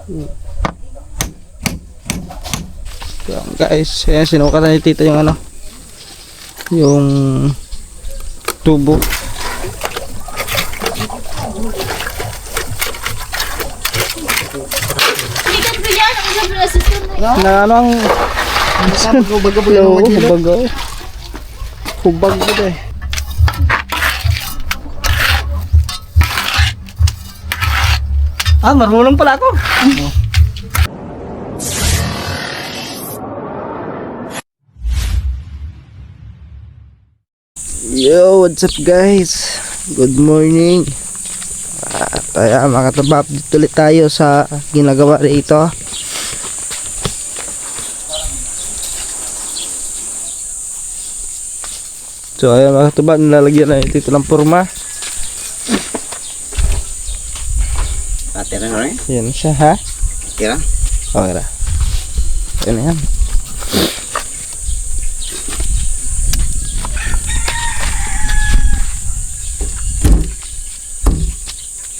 So, guys, ayan, sinukatan ni tita yung ano, yung tubo. Na ano ang hubag ko deh. Marunong pala ako. Yo, what's up guys? Good morning. Kaya makataba update ulit tayo sa ginagawa rito. So ayan makataba, nilalagyan na ito ng forma. Tira na rin? Yan siya ha? Tira? Okay na. Ayan na yan.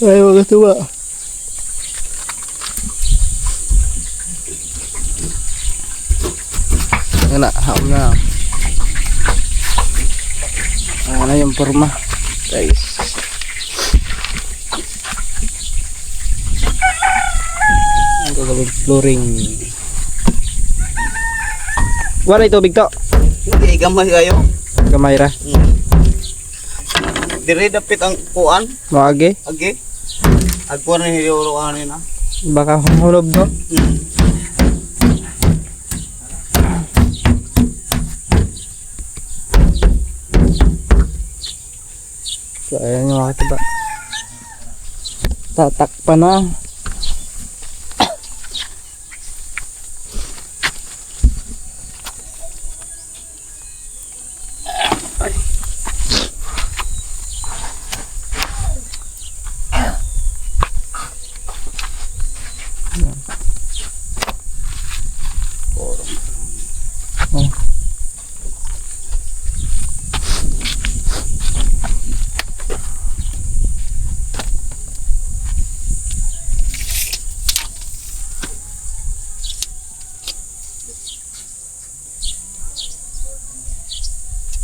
Ay, makataba. Ayan na, haam na. Ayan na yung forma guys. Gagawin flooring. Wala ito tubig to. Hindi, gamay kayo. Gamay ra. Dire dapit ang kuan. Maagi. Agi. Agpuan na hiliwalo kanina. Baka humulob no. So ayan yung mga tiba. Tatakpan na.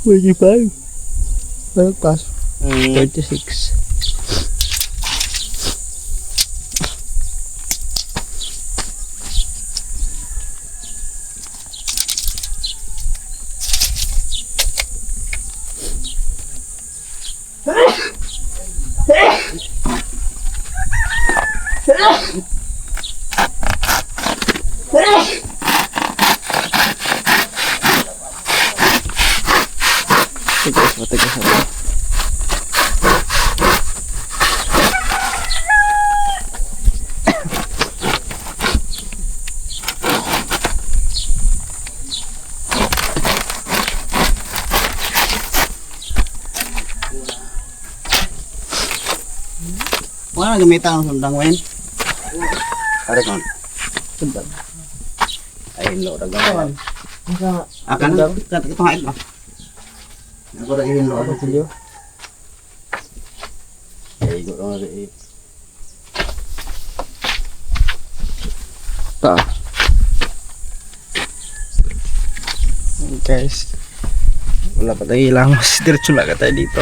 Wait, 5. Ano pas? 36. Tigas, matigas ako. Wala gamitan ang sundang wen. Ada kon. Sundang. Ay lo ra gawan. Akan kat ketong ba. Ako ra ihin lo Ano sila? Ay go ra ri. Ta. Guys. Wala pa tayo ilang mas diretso na ka tayo dito.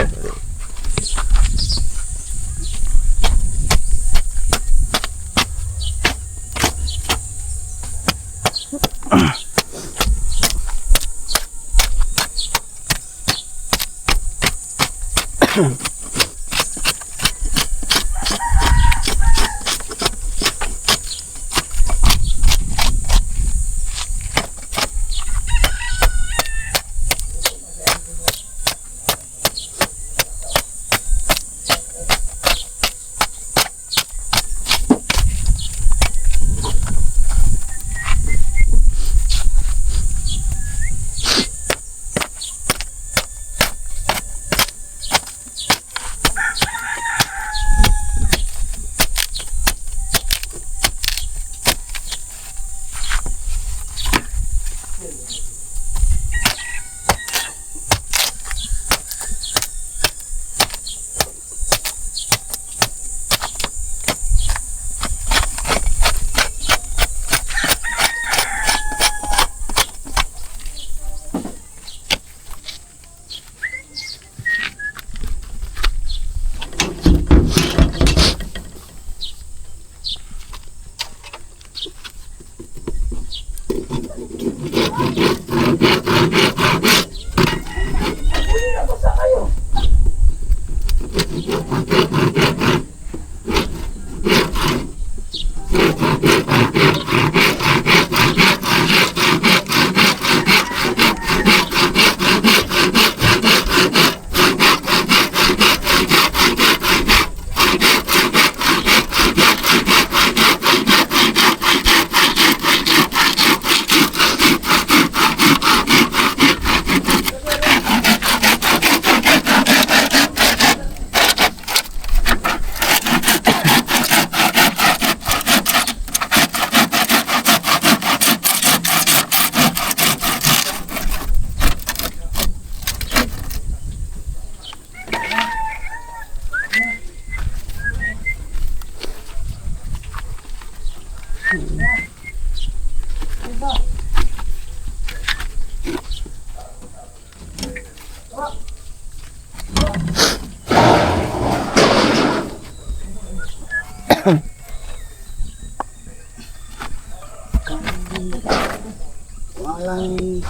Walang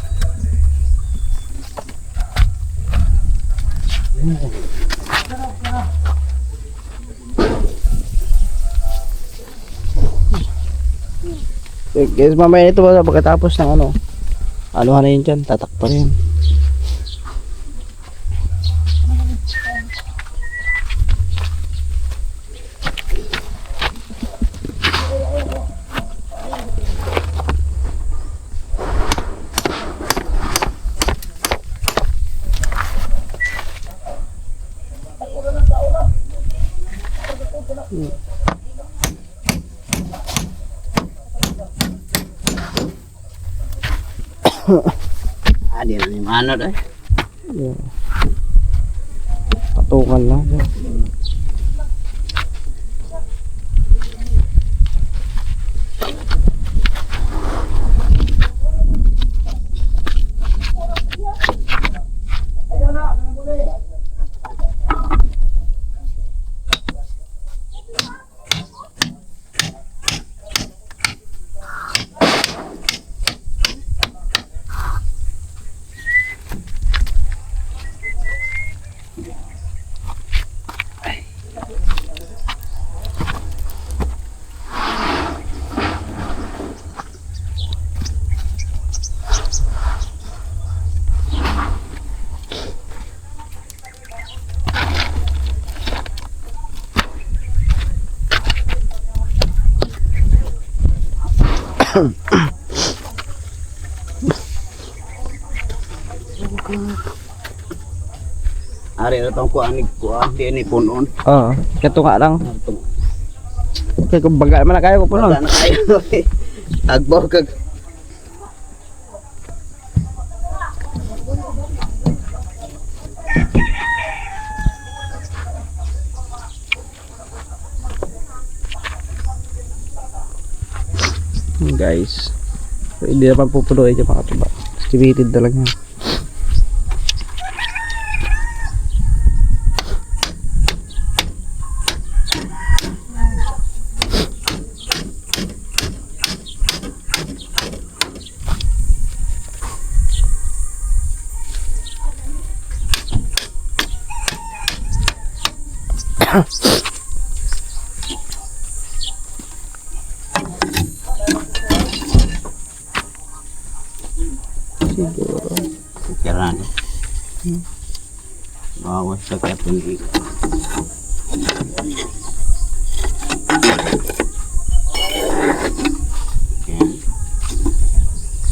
Guys, mamaya ito pagkatapos ng anuhan na yun dyan, tatakpan yun. di na yung ano doy. Yeah. Patungan lang. Ari na tong kuan di ni punon. Oo, kato nga lang. Kaya kung bagay man na kayo ko po nun. Wala na kayo. Agbaw kag Guys, so, hindi naman pupuno yung mga tuba. Estimated na lang yan. Siguro. kiran. Bawas sa katong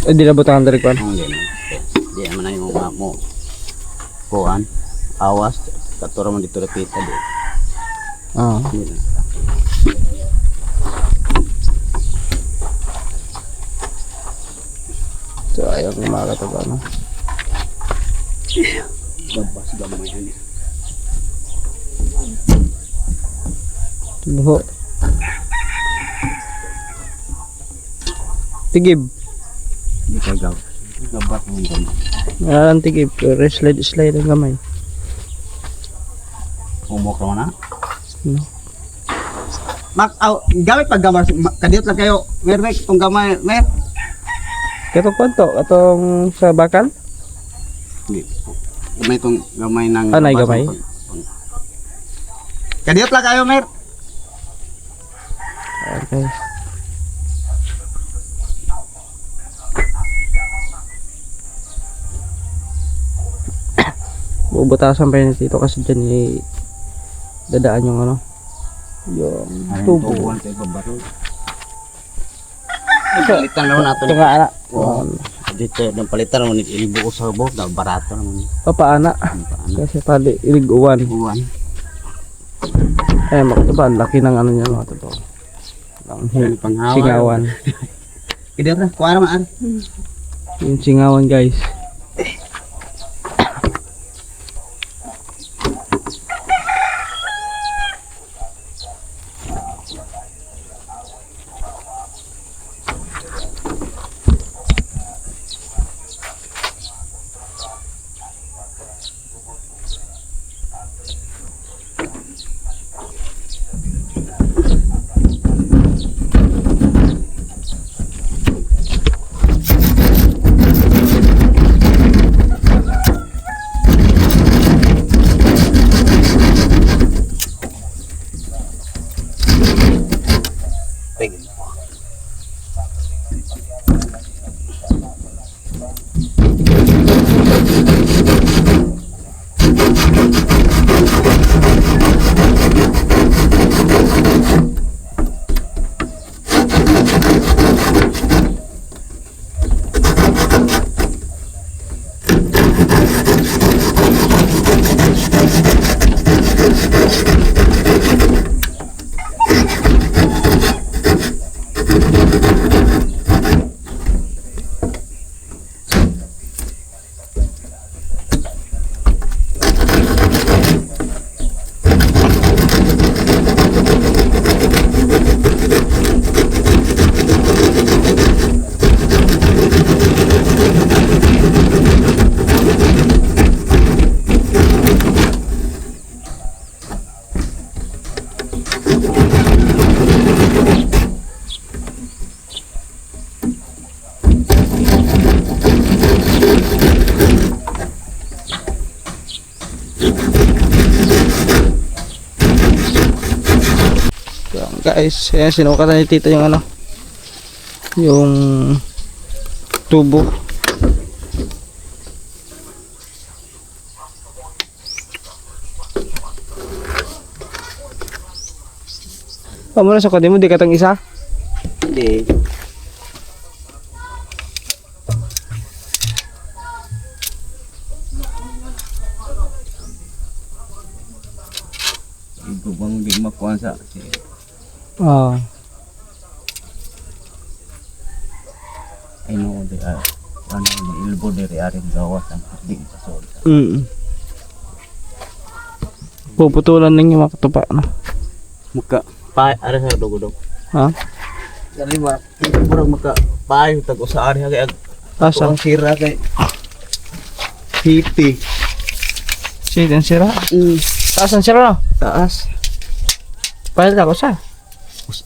Di na butangan dari kwan. Di man yung mga mo. Kuan, awas katuro man dito repita di. Ah. So ayaw ko mga kataba no. Gabas gamay ani. Tuho. Tigib. Di ka gabas mo gamay. Ang tigib. Pero slide ang gamay. Umok naman na. Hmm. Gamit pag gamay kadiyot lang kayo. Mermek tong gamay, mer. Katong kwanto? Katong sa bakal? Hindi. Gamay tong gamay ng Anay gamay? Kadiyot lang kayo, Mer. Ayan guys. Bubutasan pa yun dito kasi dyan dadaan yung ano. Yung tubo. Tubuan tayo pabaro. Palitan naman natin. Ito nga anak. Oo. Dito, ng palitan naman, ilibo ko sa buhok, na barato naman. Papaana. Kasi pali iliguan. Buwan. Eh makataba, ang laki ng ano niya mga totoo. Ang Panghawa. singawan. Kadiyot na, kuha naman. Yung singawan guys. Guys, ayan, sinukatan ni tito yung ano, yung tubo. Mo na sa kadi mo, di katang isa? Hindi. Ito bang di makuha sa Oo. ay no, di ano, ilbo di aring gawas ang di pasol. Puputulan lang yung makatupa, no? Maka pa ara sa dugudog. Ha? Dali ba? Murag maka payo tag usa ari kay Asa? ang sira kay City. Shit, ang sira. Taas ang sira, no? Taas. Pahit ako sa.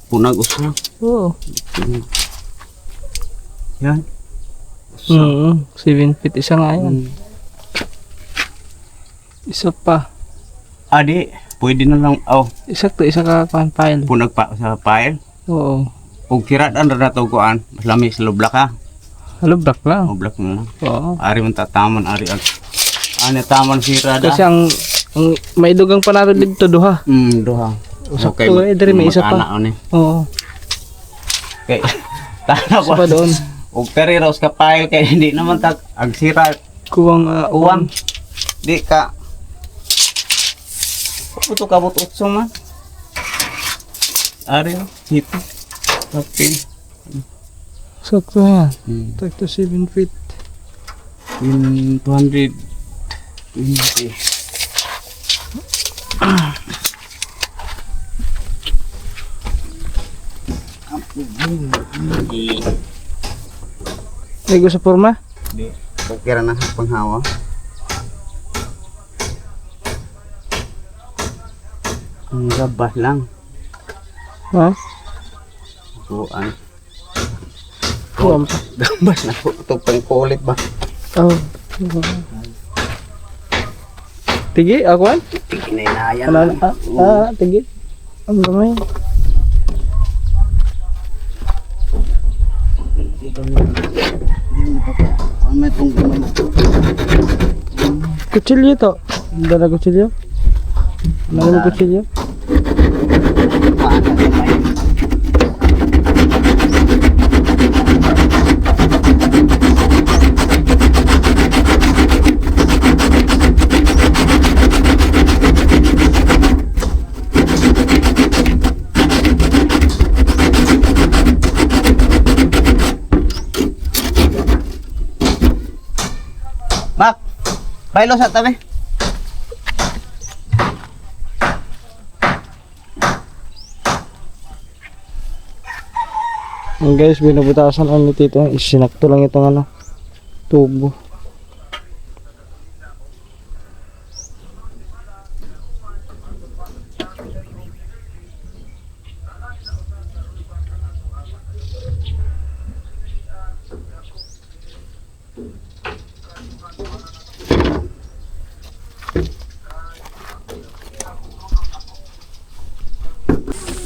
Punag usa. Oo. Yan. 7 feet isa nga yan. Isa pa. Adi, pwede na lang Isakto, isa ka pile. punag pa sa pile. Oo. Ug kiraan ra to kuan, mas lami sa lubla ka. Halo, black lang. O black na lang. Oo. Ari man tataman ari ag. Ani taman sira da. Kasi ang maidugang pa natin dito duha. Duha. Sakto eh, diri may isa pa. Oo. Okay. Tana Isa ko. pa doon. Ug periros ka pile kay hindi naman tag ag sira Kuwang uwan. Di ka. Puto ka but utso man. Ari hito. Tapin. Sakto yan. Sakto 7 feet. In 220. Ligo sa forma? Di. Okay na sa panghawa. Ang gabas lang. Ha? Kuan. Kuwang pa. Gabas na po. Ito pangkulit ba? Oh. Tigi, akuan? Kininayan Ano, na. tigil. Ang gamay. Ano may itong gamay mo? Kutsilyo to. Dala kutsilyo. Ano mo kutsilyo? Paano gamay? Mak, bailo sa tabi. Ang guys, binabutasan lang ni Tito. Isinakto lang itong ano, tubo.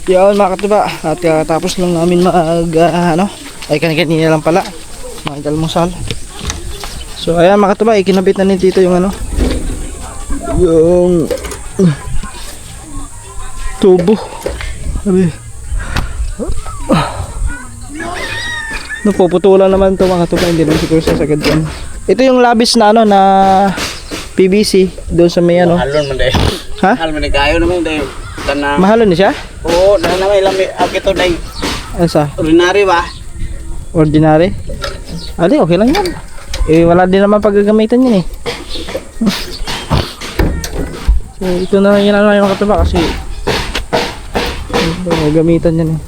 Yun mga katuba, at tapos lang namin ano, ay kanina lang pala, mag-almusal. So ayan mga katuba, ikinabit na ni Tito yung ano, yung tubo. Sabi, napuputulan naman to mga katuba, hindi naman siguro sasagad yan. Ito yung labis na ano, na PVC, doon sa may ano. Halon man dahil. Ha? Halon man dahil. Kayo naman dahil. Tanang. Mahalon na siya? Oo, dahil naman ilang ito dahil. Ano sa? Ordinary ba? Ordinary? Ali, okay lang yan. Eh, wala din naman paggagamitan yun eh. So, ito na lang yun yung katuba kasi gamitan yan eh.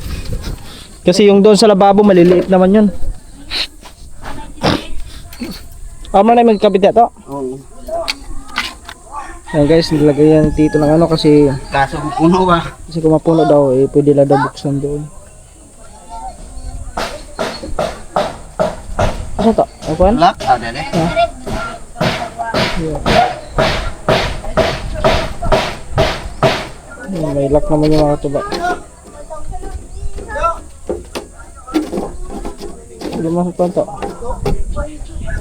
Kasi yung doon sa lababo, maliliit naman yun. Amo na magkabit na to. Oo. Ayan guys, nilagay yan Tito ng ano kasi Kaso puno ba? kung mapuno daw, eh, pwede lang daw buksan doon. Ano to? Ano? Lock? Ah, dali. May lock naman yung mga katuba. Hindi mo sa to.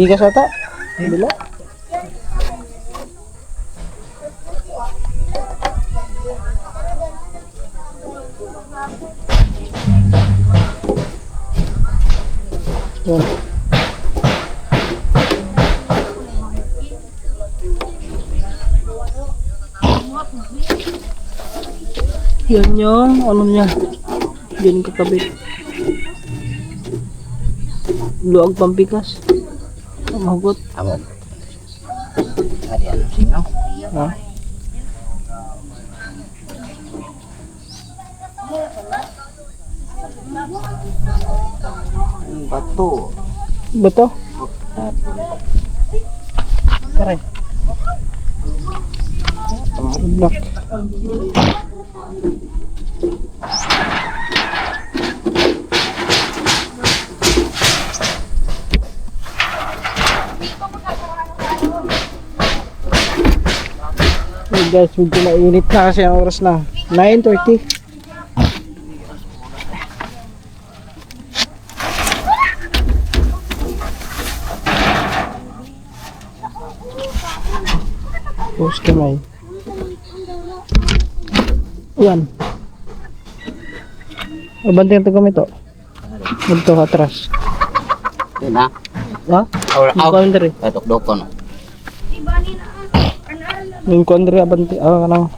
Tigas ata? Bila? Yan. Yan yung ano niya. Yan kakabit. Luag pampikas. Mahugot. Amo. Adi ano sino? Ha? Bato. Beto? Kare. Block. Hey guys, medyo mainit na kasi ang oras na 9:30. Tapos kamay. Yan. Abantin ito gamit to. Ito atras. Yan na. Ha? Aw. Boundary. Katok ko no. Yung kondre abanti. Kanang.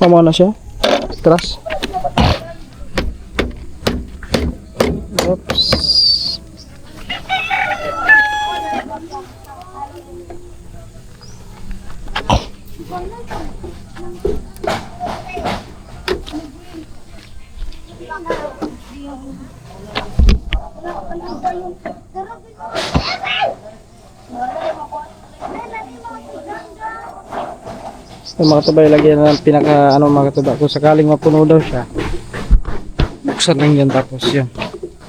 Pamaw na siya. Atras. Oops. Yung mga tabay lagyan na ng pinaka ano mga kataba kung sakaling mapuno daw siya, buksan lang yan tapos yan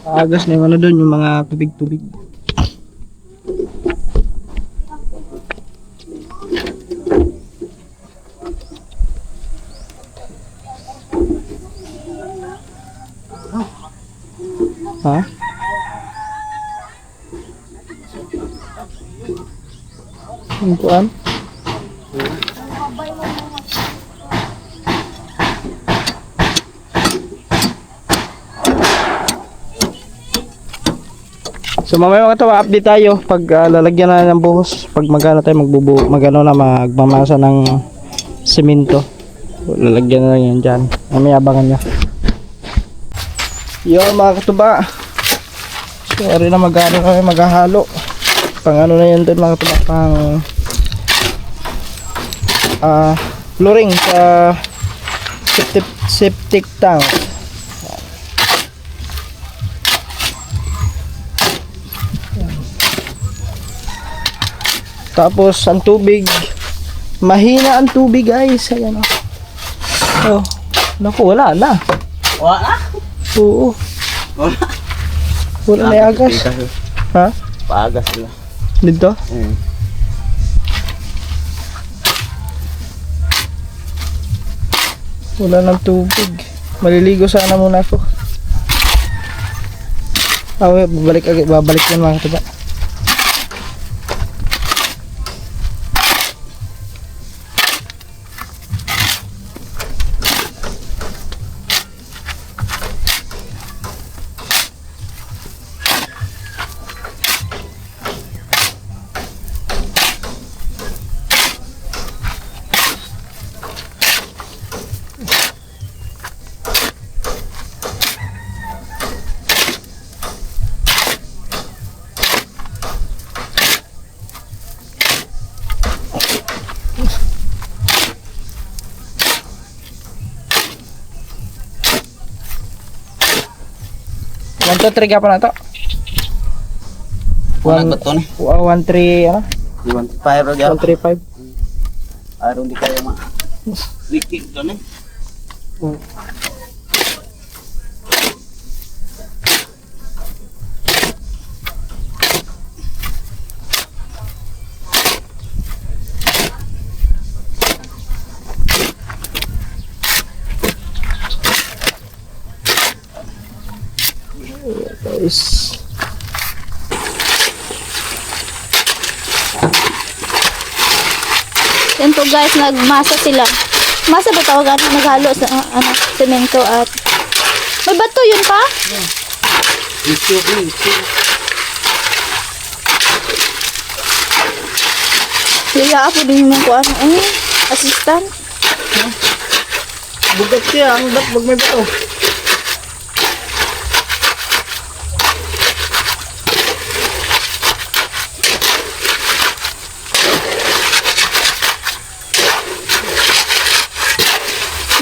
aagas na yung ano doon yung mga tubig-tubig. Ha? Ang kuan? So mamaya mga tawa, update tayo pag lalagyan na ng buhos. Pag magano tayo magano na magmamasa ng semento. Lalagyan na lang yan dyan. Mamaya abangan nyo. Yun mga katuba. So ari na magano kami maghahalo. Pang ano na yan doon mga katuba. Pang flooring sa septic tank. Tapos ang tubig, mahina ang tubig guys. Ayan o. Oh, naku, wala na. Wala. Oo. Wala. Wala na yung agas. Ha? Paagas sila. Dito? Wala ng tubig. Maliligo sana muna ako. Babalik yan mga katiba. One, two, three ka pa na to. One bato ni. 1, 3, ano? 1.5 1, 3, 5. Aron di kayo ma. Likit to ni. Guys. Yan po guys, nagmasa sila. Masa ba tawagan? Naghalo sa semento at may bato yun pa? Kaya ako din mo ko assistant. Bugat siya, ang bat, wag may bato.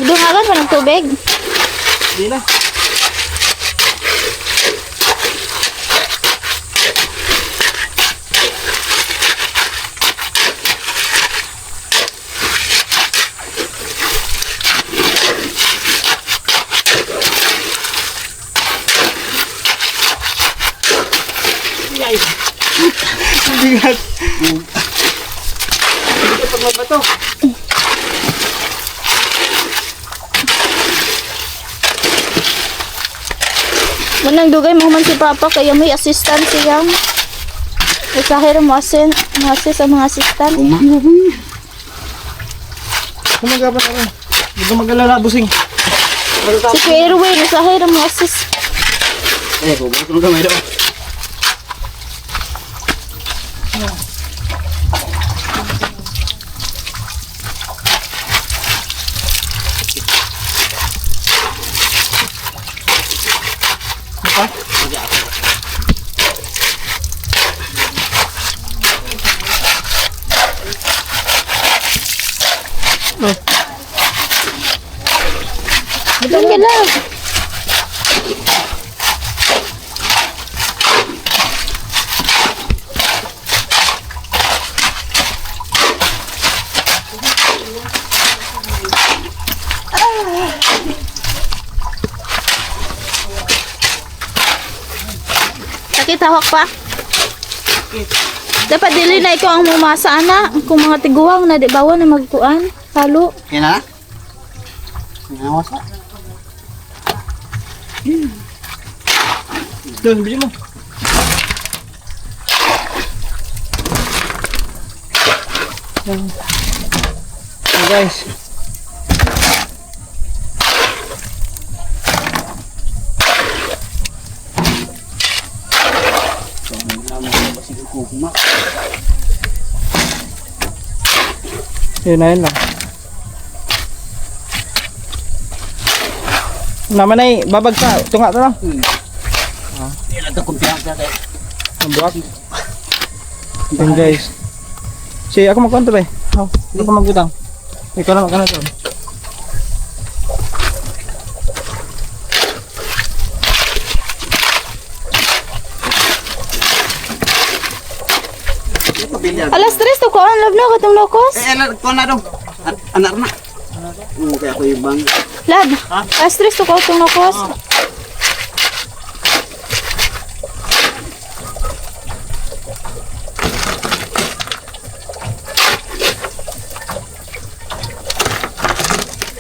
Dungagan pa ng tubig. Hindi na. Guys. Bigat. Bigat pag may bato. Manang dugay mo man si Papa kaya may assistant siya. Isahir mo assist sa mga assistant. Kumaga pa naman. Hindi ka mag-alala, busing. Si Kuya Erwin, isahir mo assist. Huwag ko gamay daw. Doon ka lang. Sakit hawak pa? Dapat dili na ikaw ang mumasa ana. Kung mga tiguang na di bawa na magkuan. Halo. Kaya na? Nawas na. Doon, bili mo. Yan. Yan guys. Yun na yun lang. Naman ay babagsa. Tunga to lang. Ilan ito kumpiyansa tayo. Ang buwak. Yun guys. Si ako magkwento ba eh? Hindi ko magbutang. Ikaw na magkano to. Alas 3 to ko ang love na katong lokos. Alam ko na daw. Anak na. Kaya ako yung bang. Lad, alas 3 to ko katong lokos.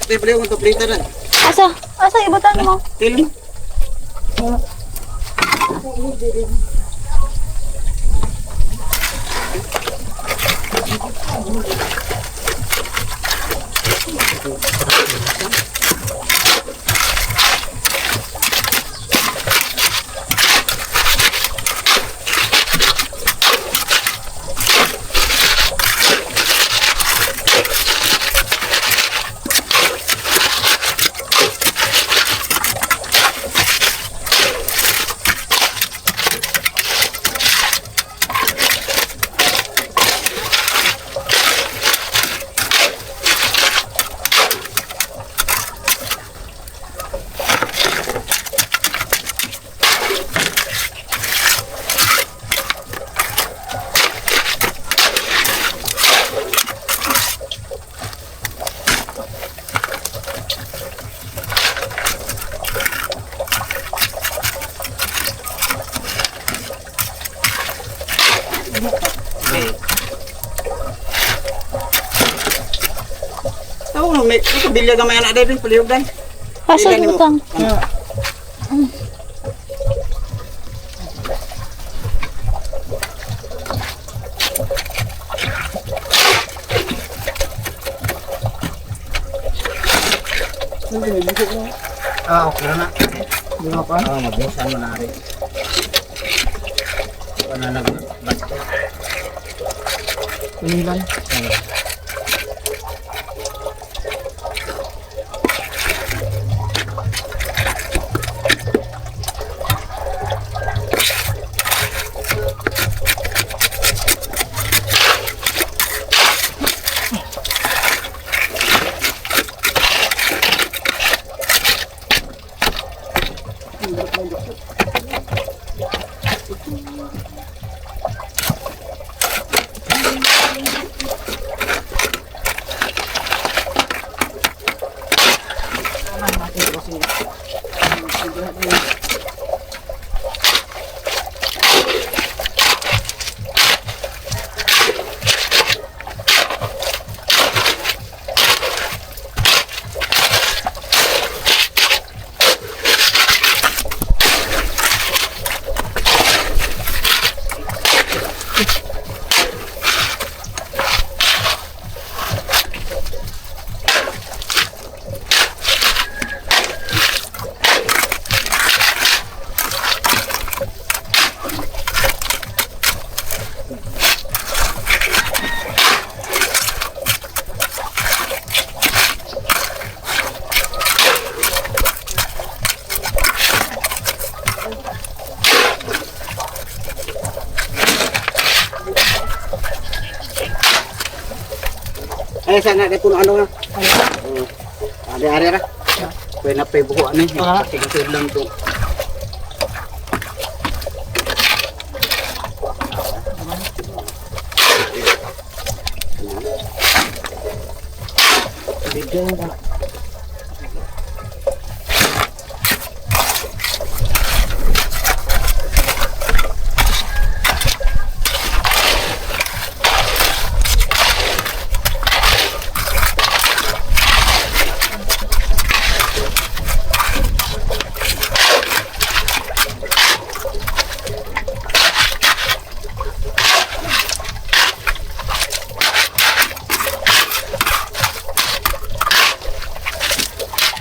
Ito pala yung plate na. Asa ibutan mo? Tilo mo. Tahu no, may ito bilya gamay anak dai palihog dai. Asa ibutang? Okay na. Di ba pa? Magbusan mo na rin. Wala na basta. Pinilan. Ay sana dai puno ano nga. Ari-ari ra. Pwede na pa buho ani. Tingin lang to.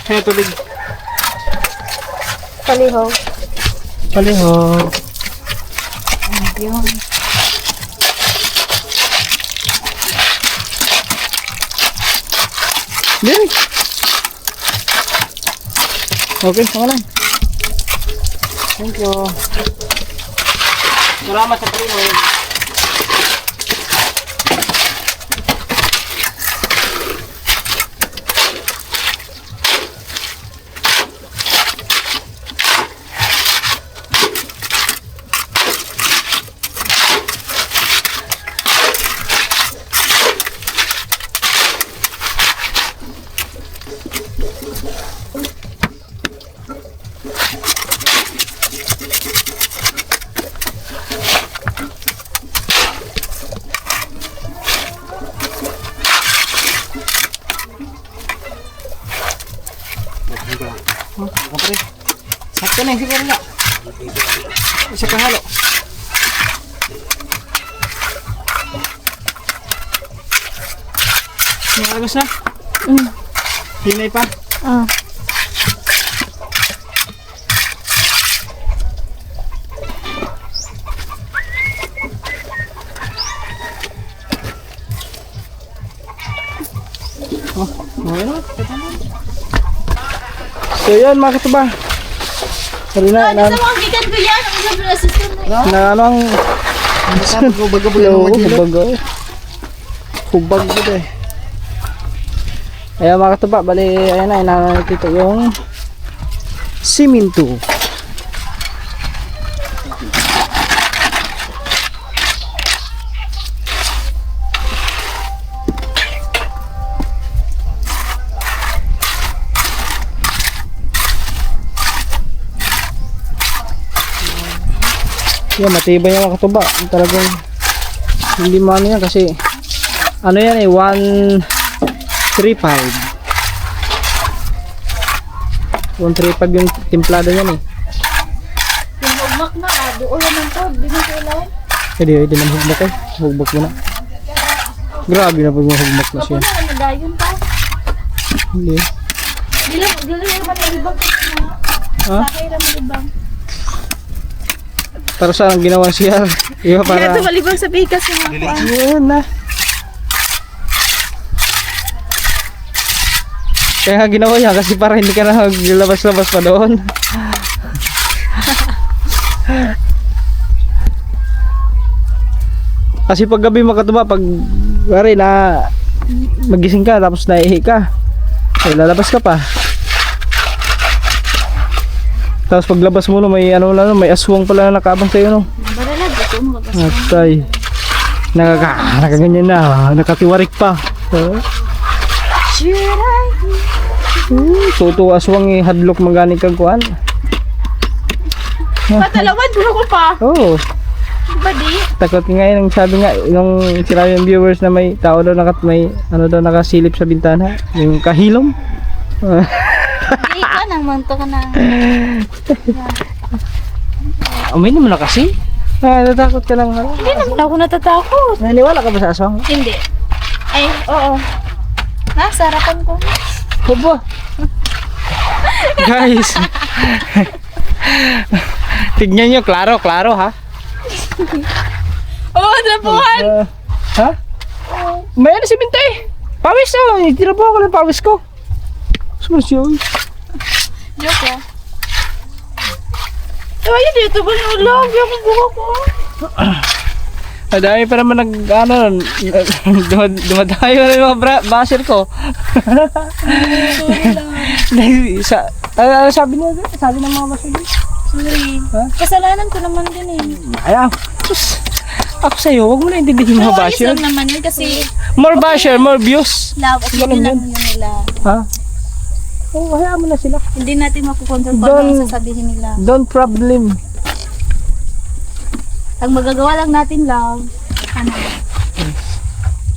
Ano tubig? Palihaw. Paliho. Yun. Dili. Okay, okay lang. Thank you. Salamat sa paliho. Kapre. Sakto na yung siguro na. Isa pa halo. Nagagos na? Hinay pa? Ah. Okay na. So yun mga katuba. Sorry na. Sa mga gigan ko yan, ang sabi ng assistant na. Na ano ang Bago hello, hubag. Hubag ko eh. Ayan mga katuba, bali ayan na, nakikita yung siminto. Yan, matibay yung mga katuba. Talagang hindi mo ano yan kasi ano yan eh, 135 yung timplado yan eh. Yung hugmak na, doon naman to, di na kailan. Hindi naman hugmak eh. Hugmak mo na. Grabe na pag hugmak na siya. Ako na, nadayon pa. Hindi. Dili naman nalibang ka na. Ha? Sakay lang malibang. Para saan ang ginawa siya? Iba Kaya para... ito malibang sa bigas yung mga kuwan. Ayan na. Kaya nga ginawa niya kasi para hindi ka na labas-labas pa doon. Kasi pag gabi makatuba, pag wari na magising ka tapos naihi ka, ay lalabas ka pa. Tapos paglabas mo no, may ano na no, may aswang pala na nakaabang sa'yo no. Baralag, ito mo babas. Atay. Nakaganyan na, nakatiwarik pa. Tuto aswang hadlok maganing kang kuan. Patalawan, puro ko pa. Oo. Ba di? Takot nga yun, sabi nga nung sinabi yung viewers na may tao daw may ano daw nakasilip sa bintana, yung kahilom. Di ka nang manto ka na. Amoy naman na kasi. Natakot ka lang. Hindi naman ako natatakot. Naniwala ka ba sa aswang? Hindi. Ay, oo. Sa harapan ko. Hubo. Guys. Tignan nyo, klaro ha. Oo, trapuhan. Ha? May ano si Bintay? Pawis oh, tinabuhan ko ng pawis ko. Sumasyon. Joke ya. Ay, dito ba yung love? Yung buka ko. Madami pa naman dumadayo na yung mga basher ko. Sabi ng mga basher ko. Sorry. Ha? Kasalanan ko naman din eh. Ayaw. Sus, ako sa'yo, huwag mo na intindihin mga basher. Ayos lang naman yun kasi More basher, more views. love, opinion lang yun nila. Ha? Oo, hayaan mo na sila. Hindi natin makukontrol kung ano ang sasabihin nila. Don't problem. Ang magagawa lang natin, love, ano?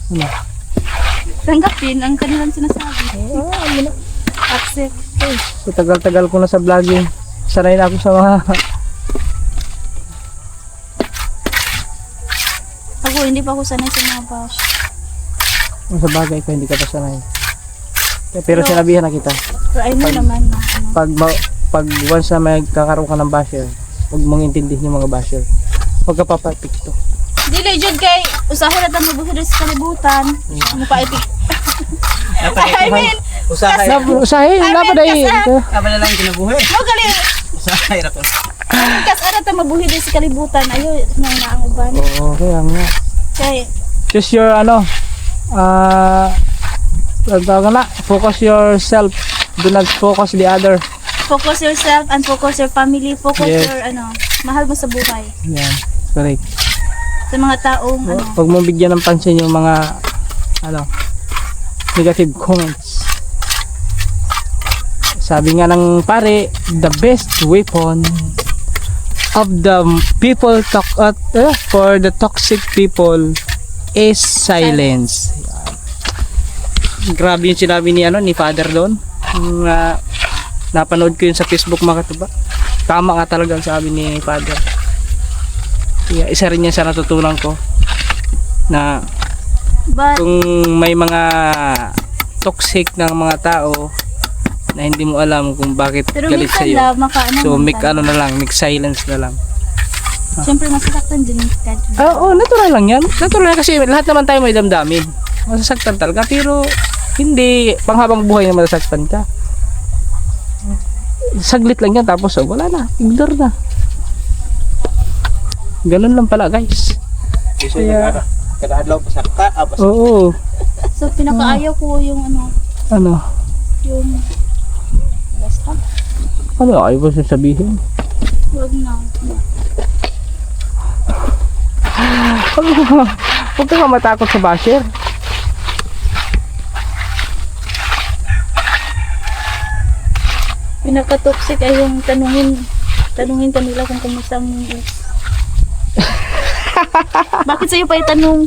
Ano? Tanggapin ang kanilang sinasabi. Accept. So, tagal-tagal ko na sa vlogging. Sanay na ako sa mga... Ako, hindi pa ako sanay sa mga bash. Sa bagay ko, hindi ka pa sanay. Pero sinabihan na kita. Try mo naman na ano. Pag once na may kakaroon ka ng basher, huwag mong intindihin yung mga basher. Huwag ka papapikto. Dili jud kay usahay na ta mabuhi sa kalibutan. Ano pa ipik. I mean, Usahay. Usahay, dapat ay. Aba na lang kinabuhi. mo gali. Usahay ra ko. Kas ara ta mabuhi sa kalibutan. Ayo na ang uban. Oo, kaya nga. Kay Just your focus yourself. Do not focus the other. focus yourself and focus your family. Focus Yes. your mahal mo sa buhay. Yan, correct. Sa mga taong Huwag mong bigyan ng pansin yung mga negative comments. Sabi nga ng pare, the best weapon of the people for the toxic people is silence. Yan. Grabe yung sinabi ni Father doon. Napanood ko yun sa Facebook, mga katuba. Tama nga talaga ang sabi ni Father. Kaya isa rin yan sa natutunan ko na but kung may mga toxic ng mga tao na hindi mo alam kung bakit pero galit minsan sa iyo. love makaano. So make make silence na lang. Siyempre masasaktan din ka. Oo, natural lang yan. Natural lang kasi lahat naman tayo may damdamin. Masasaktan talaga pero hindi panghabang buhay na masasaktan ka. Saglit lang yan tapos wala na. Ignore na. Ganun lang pala, guys. Kaya Kada adlaw pasakta, oo. So pinakaayaw ko yung yung basta. Ayaw ba sasabihin? Wag na. Huwag ka matakot sa basher. Pinaka-toxic ay yung tanungin kanila kung kumusta ang ex. Bakit sa'yo pa itanong?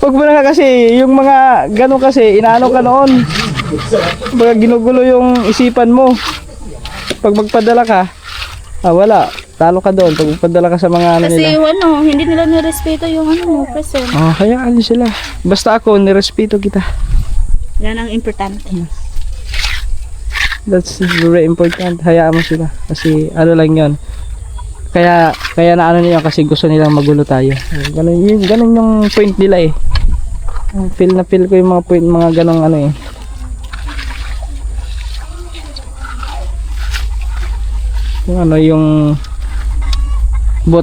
Huwag mo na kasi, yung mga gano'n kasi, inaano ka noon. Baga ginugulo yung isipan mo. Pag magpadala ka, wala. Talo ka doon. Pag magpadala ka sa mga ano Kasi nila. hindi nila nirespeto yung mo, present. Hayaan sila. Basta ako, nirespeto kita. Yan ang importante. That's very important. Hayaan mo sila. Kasi lang yon. Kaya na niya kasi gusto nilang magulo tayo. Ganun yung point nila eh. Feel ko yung mga point, mga ganong yung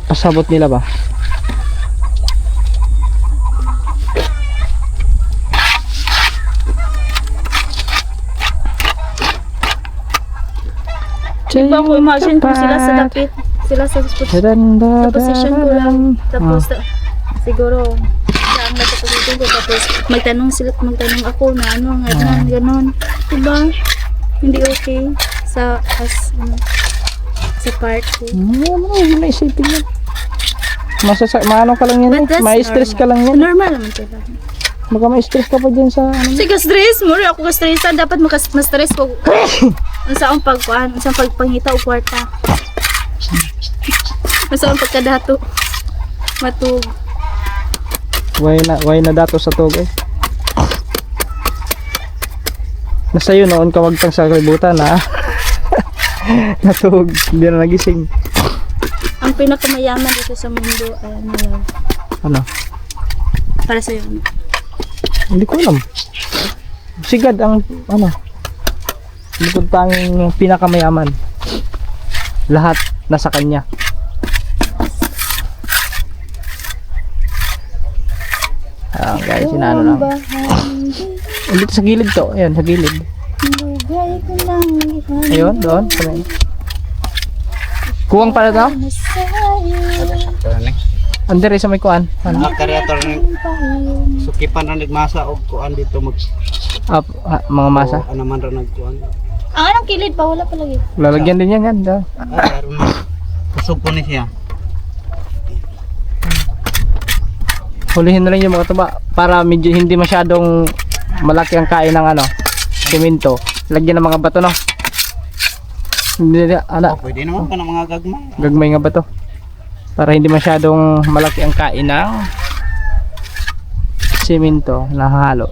pasabot nila ba. Diba mo imagine kung sila sa dapit, sila sa position ko lang, tapos siguro saan na position ko, tapos magtanong ako na ganon, diba? Hindi okay sa sa part ko. Hindi na isipin yan. Maano ka lang yan eh. Ma-stress ka lang yan. Normal naman sila. Baka ma-stress ka pa dyan sa Sige, stress mo rin ako ka-stressan. Dapat ma-stress ko. Ang saan pagkuhan, ang saan pagpangita o kwarta. Ang saan pagkadato. Matug. Why na dato sa tugay. Nasa iyo noon ka wagtang sa kalibutan ha. Natug, hindi na nagising. Ang pinakamayaman dito sa mundo ay love. Ano? Para sa'yo. Hindi ko alam. Sigad ang likod tanging pinakamayaman. Lahat nasa kanya. Guys, sinano lang. Dito sa gilid to. Ayan, sa gilid. Ayun, doon. Kuwang pala to? Under sa may kuan. Ang kreator ng sukipan na nagmasa og kuan dito Mga masa. Ano man ra nagkuan. Ang anong kilid pa? Wala pa lagi. Lalagyan din yan. Yan. Kusog po ni siya. Hulihin na lang yung mga tuba para medyo hindi masyadong malaki ang kain ng semento. Lagyan ng mga bato, no? Hindi Pwede naman ka ng mga gagmay. Gagmay nga bato. Para hindi masyadong malaki ang kain ng semento na halo.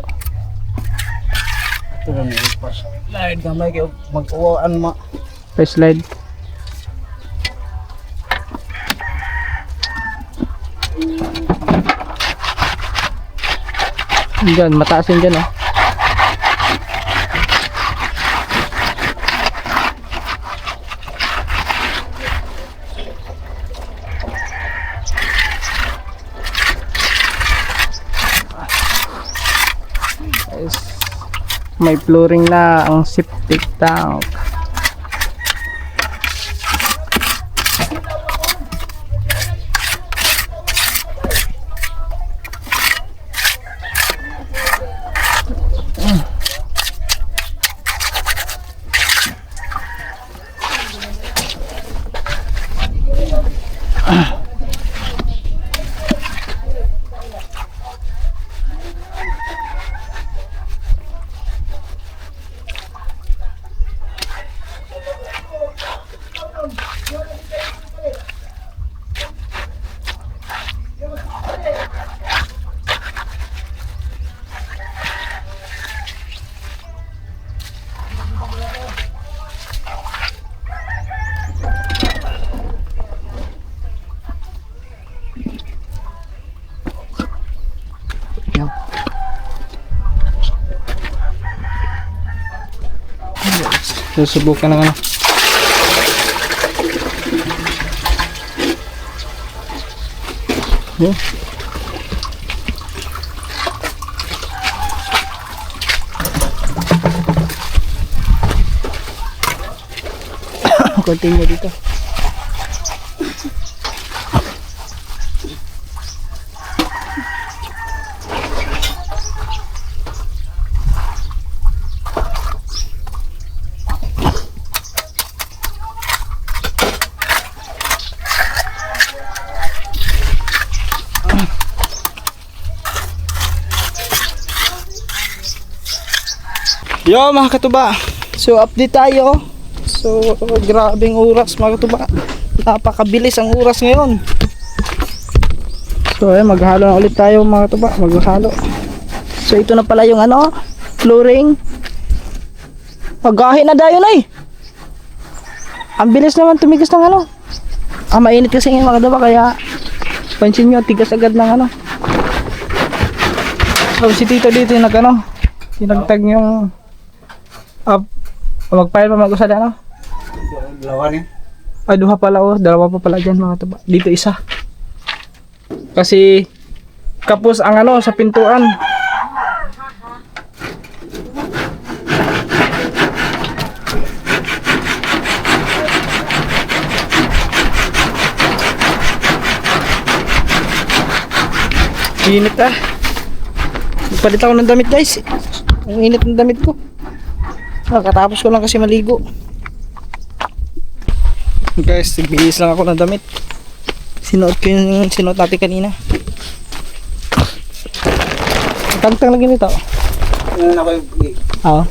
Pero ni pas. Lain gamay kay mag-uwaan ma. First slide. Diyan, mataas yun dyan, oh. Guys, may flooring na ang septic tank. Susubukan ng ano. Yeah. Continue dito. Yo mga katuba, so update tayo. So grabing oras mga katuba, napakabilis ang oras ngayon. So ayun, maghalo na ulit tayo mga katuba, maghalo. So ito na pala yung ano, flooring. Pagahin na dayon ay. Ang bilis naman tumigas ng ano. Mainit kasi ngayon mga katuba, kaya pansin nyo, tigas agad ng ano. So si Tito dito yung nag-ano, sinagtag yung magpile pa mag-usad ano? Dalawa ni. Ay, duha pala, oh. Dalawa pa pala dyan mga tuba. Dito isa. Kasi kapos ang ano sa pintuan. Init ah. Nagpalit ako ng damit guys. Ang init ng damit ko. Katapos ko lang kasi maligo. Guys, bihis lang ako ng damit. Sinuot ko yung sinuot natin kanina. Tagtang lagi nito. Ako yung Oo.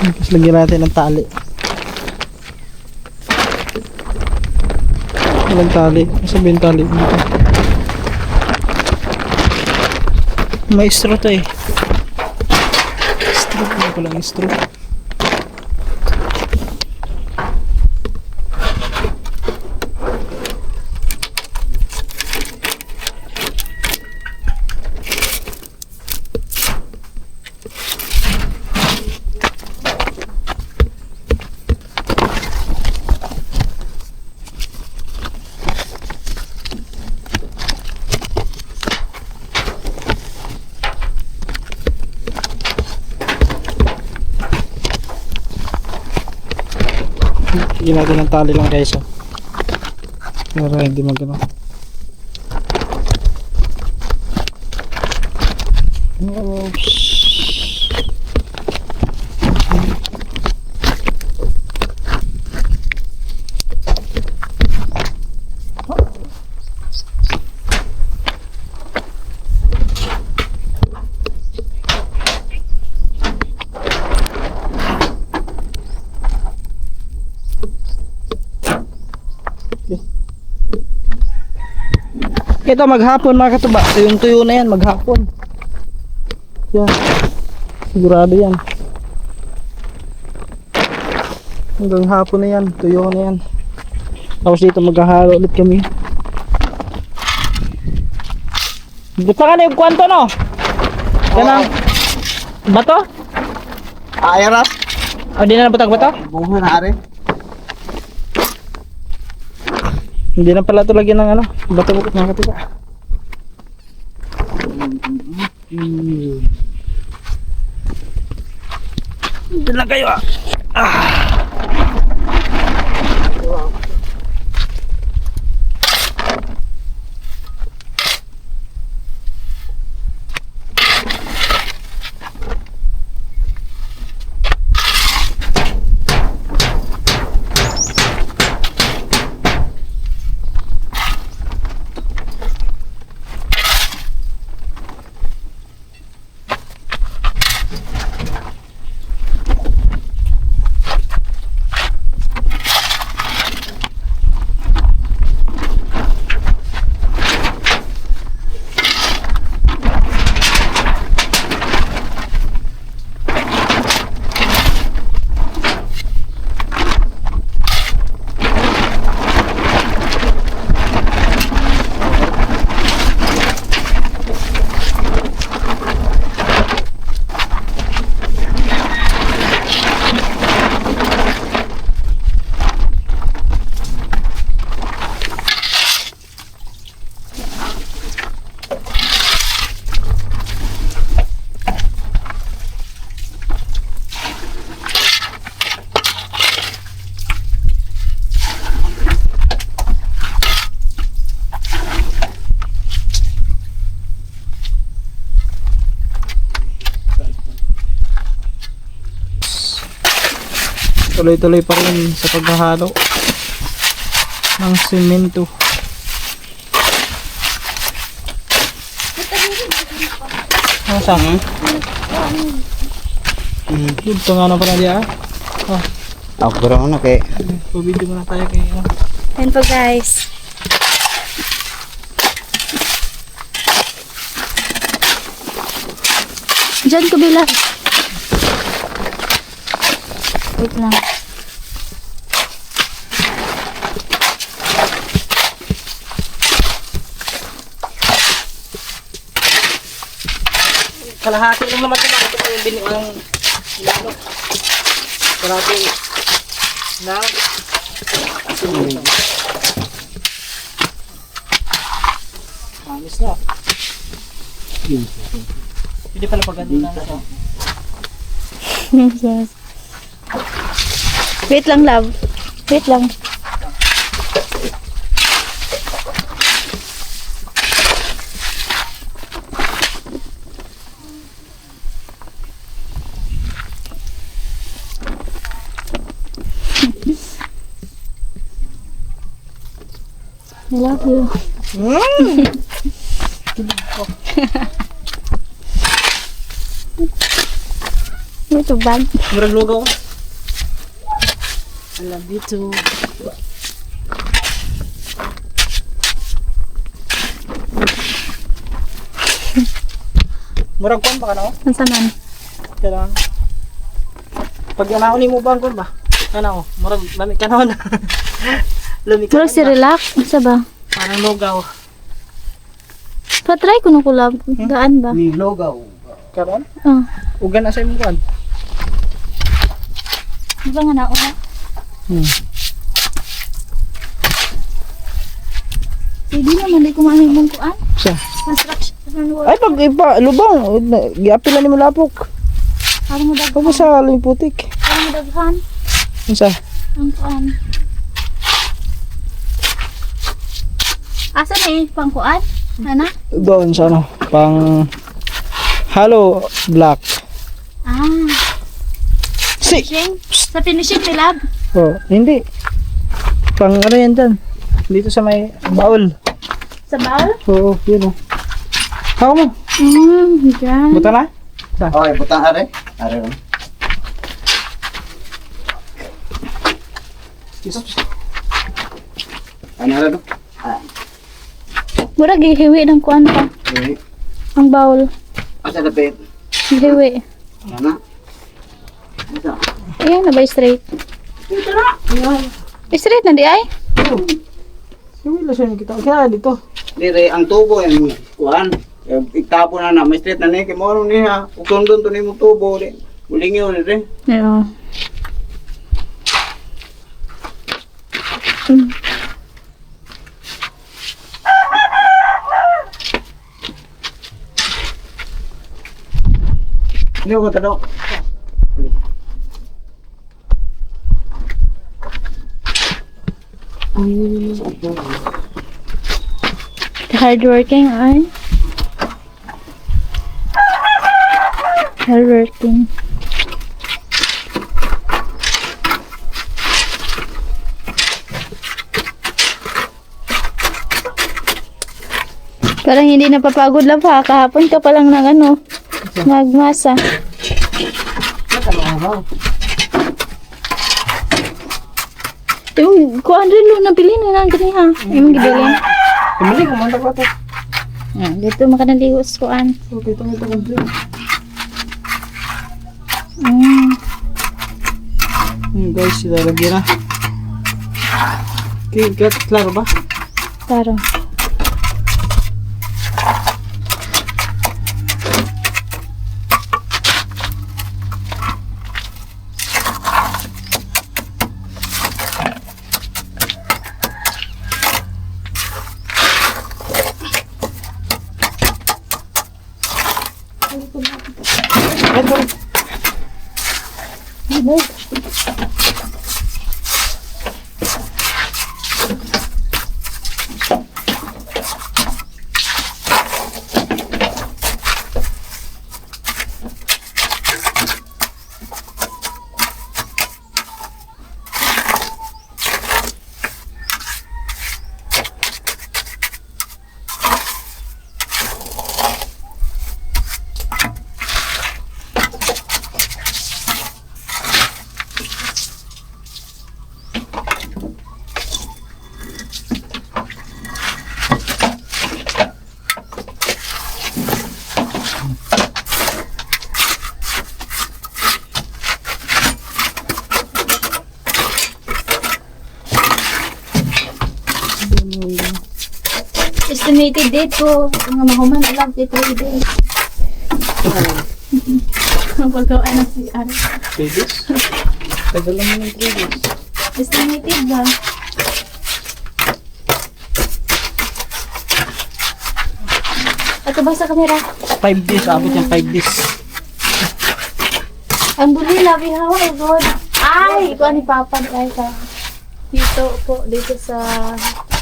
Tapos lagyan natin ng tali. Walang tali. Sabihin tali dito. May straw to eh. Straw. Ano ko lang yung straw. Lagyan natin ng tali lang guys, oh. Para hindi magano. Oops. Okay. Ito maghapon mga katuba. Tuyong-tuyo na yan maghapon. Yan. Sigurado yan. Hanggang hapon na yan. Tuyo na yan. Tapos dito maghahalo ulit kami. Buta ka na yung kwanto no? Yan ang bato? Ayara. O di na nabutang bato? Buho na ari. Hindi na pala ito lagyan ng ano, bato-bato mga katiba. Doon lang kayo ah. Tuloy-tuloy pa rin sa paghahalo ng semento. Ano sa akin? Dito nga na pala diya. Ako pero ano kay Pabidyo muna tayo kay ano. Ayan po guys. Diyan ko bila. Wait lang. Kalahati lang naman ito. Ito pa yung biniwang ilalo. Kalahati na. Alis na. Pwede pala paganda na ito. Yes. Wait lang, love. Wait lang. I love you. Ito bag. Murag lugaw. I love you too. Murag kon ba ka na? Ang saman. Kailangan. Pag anaon ni mo ba kon ba? Ano? Murag lamig ka na. Lamig ka Murag si relax. Isa ba? Parang lugaw. Pa-try ko nung kulab. Gaan ba? ni logaw. Karon? Oh. Ugan na sa imong kon. Di ba nga nauna? Hindi naman, di ko maaming mong kuan. Siya. Construction work. Ay pag ipa lubang, giapila ni mo lapok. Parang mo Pag daghan. sa aling putik. Parang mo daghan. Unsa? Ang kuan. Asa na eh? Pang kuan? Ana? Doon sa ano, pang hollow block. Ah. Si. Finishing? Sa finishing ni lab? Oh, hindi. Pang ano yan dyan? Dito sa may baul. Sa bawal? Oo, yun o. Haka mo. Diyan. Buta na? Okay, butang are. Are ron. Ano ra do? Mura gihiwi ng kuan pa. Eh, Ang bowl. asa dapit? Gihiwi. Ano? Asa? Ayan na ba straight? Straight na di ay? Yung ila siya kita. Kaya dito. Dire ang tubo yung kuan. Itapo na may street na ni kay mo niya. Ukondon to nimo tubo di. Muling yun dire. Oo. Hindi ko tado. Hardworking ay. Hardworking. Parang hindi napapagod lang pa. Kahapon ka pa lang ng ano, nagmasa. Yung kuan rin lo nabili na lang gani ha. Yung gibilin. Pumili ko man ko to. Ah, dito makanaligo sa kuan. Okay, ito complete. Guys, ilalagyan na. Okay, klaro ba? Claro. Estimated date ko, mga mahuman na lang, 3 days. Ang pagkawaan ng CR. 3 days? Tagal lang ng 3 days. Estimated ba? Ito ba sa kamera? 5 days, abot yung 5 days. Ang buli, labi hawa, oh God. Ay! Ikaw ni Papa, ay ka. Dito po, dito sa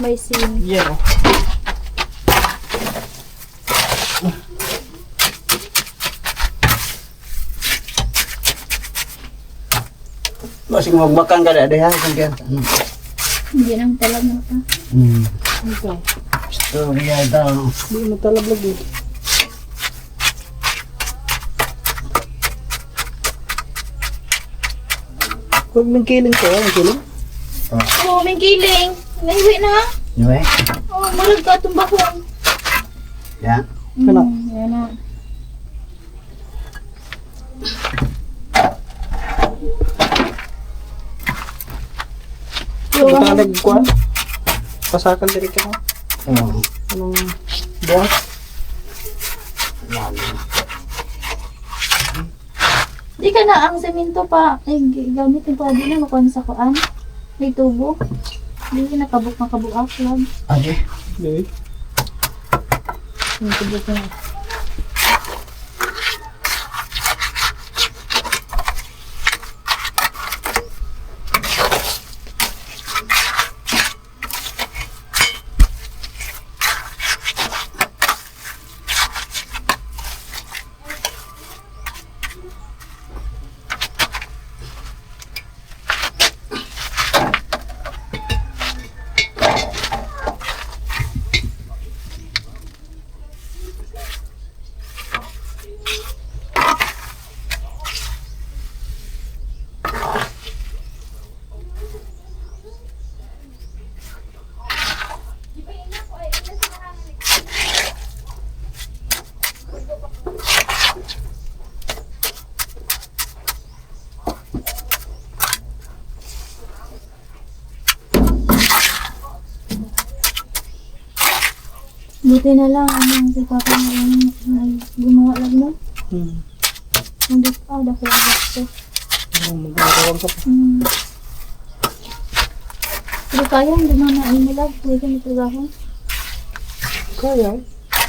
may scene. Yeah. Masing magbakan ka dade ha kung kaya. Hindi nang talag mo pa. Ito. Storya daw. Hindi mo talablag eh. Huwag mong kiling ko, ang kiling. Oo, may giling. Naiwi na. Yue. Oo, marag ka itong bakong. Ya. Ano? Yan na. Ito ka nagkuhan. Pasakan din ka. Oh. Anong buhat? Di ka na ang semento pa. Ay, gamit yung pa din na makuha sa kuan. May tubo. Di ka nakabuk lang. Ade. Okay. May tubo ka. Buti na lang, si Papa na lang gumawa lang no? Hindi pa, dako lang ako. Magkakawang ka pa. Pero kaya, hindi mo na inilag. Pwede na trabaho. Kaya.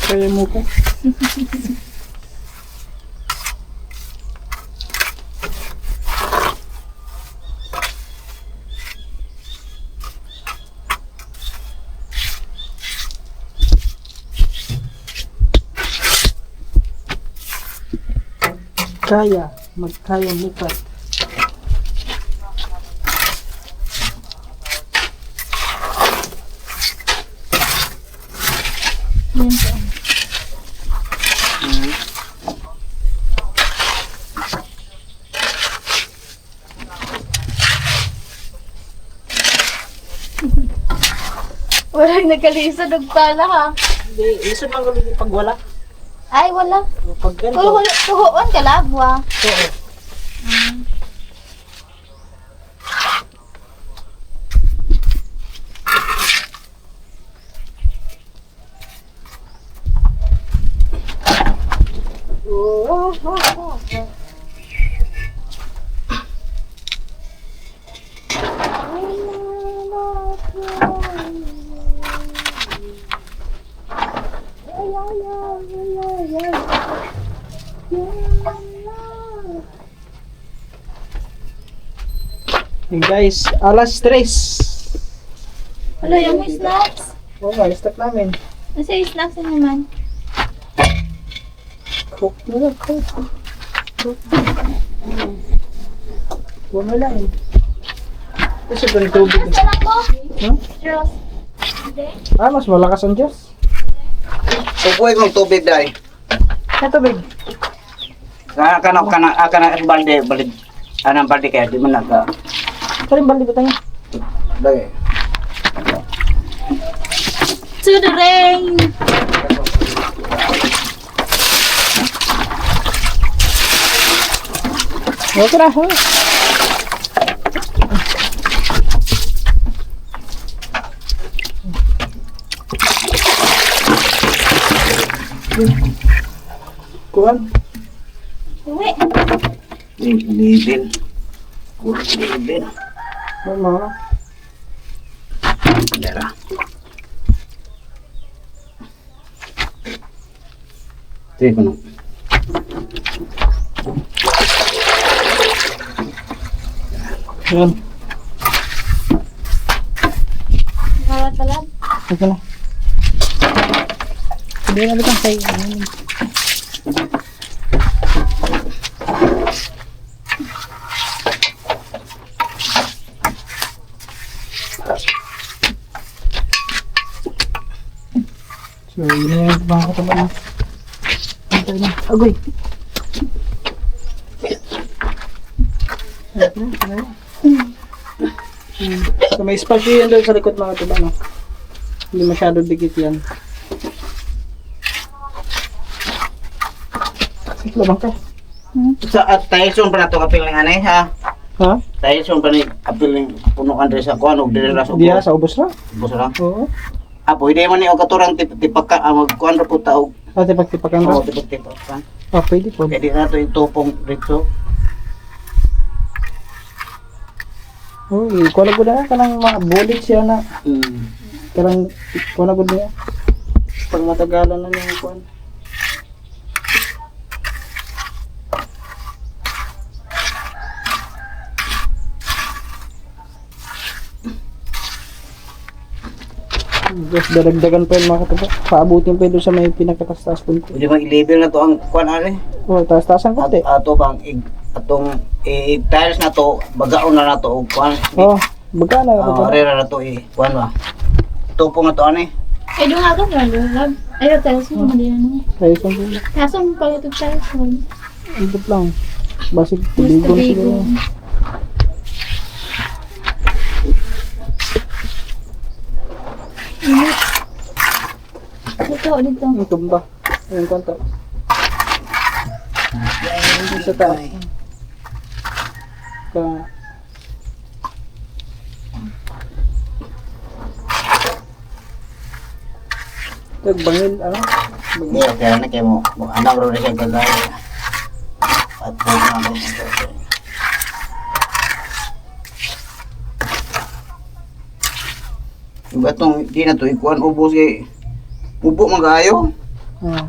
Kaya mo pa. Kaya. Magkaya mo pa. Yan po. Walang nagkalisod og pala ha. Hindi, isip lang ulit pag wala. Ay, wala. Pag ganito. Tuhuan ka lagwa. Oo. Hey guys, alas 3. Wala yung may snacks. Oo nga, start namin. Nasa yung snacks na naman. Coke na lang, Coke. Huwag na lang. Kasi ba yung tubig? Nasa lang mo? Huh? Straws. Hindi. Ah, mas malakas ang Diyos. Tupoy kong tubig dahil. Ay, tubig. Kana balde balid. Anang balde kaya di man naka. Kaling bali ba tayo? Dahil. To the rain. Okay na, ha? Kuhan? Uwi. Libin. Libin. Mama. Dara. Tiyo ko na. Yan. Mawat pala. Okay na. Hindi na bitang tayo. So, yun na yung mga kataba na. Antay na. Agoy! So, may space yan doon sa likod mga kataba, no? Hindi masyado dikit yan. Sige, labang ka. Sa at Tyson pa na to kapil ng anay ha. Ha? Tyson pa ni kapil ng punukan diri sa kuan og diri ra sa Diya, sa ubos na? Bus lang. Oo. Ah, pwede man ni og katurang tipak magkuan ra po taog. Pati pagtipakan Oo, ba? tipak. Ah, pwede po. Kaya di na to yung tupong dito. Uy, kuha ko na kanang mga bullets siya na. Hmm. Karang kuha ko niya. Pag matagalan na yung kuha. Guys, daragdagan pa yun mga kataga. Paabutin pa yun doon sa may pinakataas-taas punto. Pwede bang i-label na to ang kuan ani? Oh, taas-taasan konti. Ato bang atong tiles na to, bagaon na to og kuan. Oh, baga na. Arera na to kuan ba. Tupong na to ani. Ay, doon nga ka na, lab. Ay, tayo sa mga diyan. Ayos ang pula. Kaso, pagkatog tayo sa Ito lang. Basig Basta tubigon sila. bigong. Ito, dito. Ang tumba. Ayun konto. Ayun sa taas. Ka. Nagbangil, ano? Hindi, okay na kayo mo. Anak ro na siya kagaya. At po na ako. Iba itong, di na ito ikuan ubos kay ubo mag-ayo. Ah.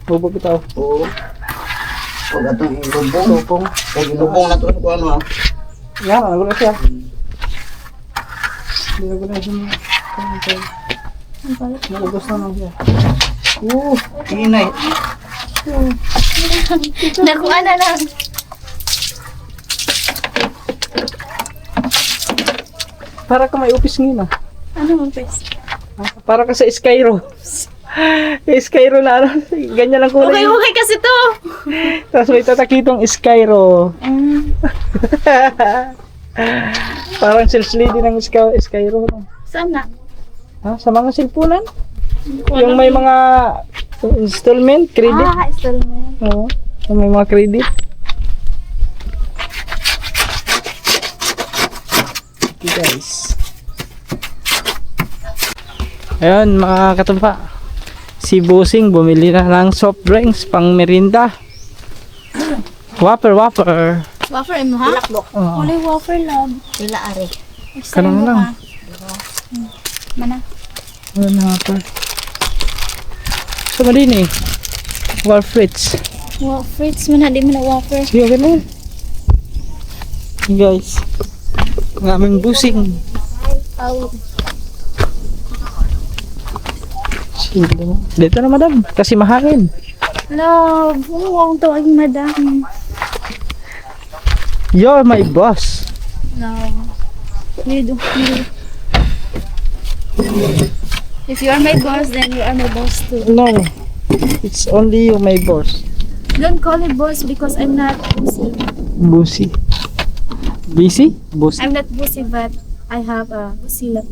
Bobo bitaw. Oo. Huwag itong ilubong. Tupong. Kaya ilubong na ito sa kuan mo. Yan, ano na siya? Hindi ko na siya. Naubos na lang siya. Inay. Nakuha na lang. Para ka may upis ngayon ah. Ano mo, pes? Para ka sa Skyro. Skyro na ano. Ganyan ang kulay. Okay kasi to. Tapos may tatakitong Skyro. Parang sales lady ng Skyro. No? Saan na? Ha? Sa mga silpunan? Yung may mga installment, credit. Installment. Oo. Yung may mga credit. Okay guys. Ayun mga katumpa. Si Busing bumili na ng soft drinks pang merinda. Wafer. Wafer mo ha? Oo. Kulay wafer love. Ila are. Kanang lang. Mana? Wafer. So malini. Warfrits. Wafers man di man na wafer. Sige, okay na. Hey guys. Ang aming Busing. Out. Dito na madam. Kasi mahangin. Love. Ang tawagin madam. You're my boss. No. You do. If you are my boss, then you are my boss too. No. It's only you my boss. Don't call me boss because I'm not busy. Busy. Busy? Busy. I'm not busy, but I have a busilat.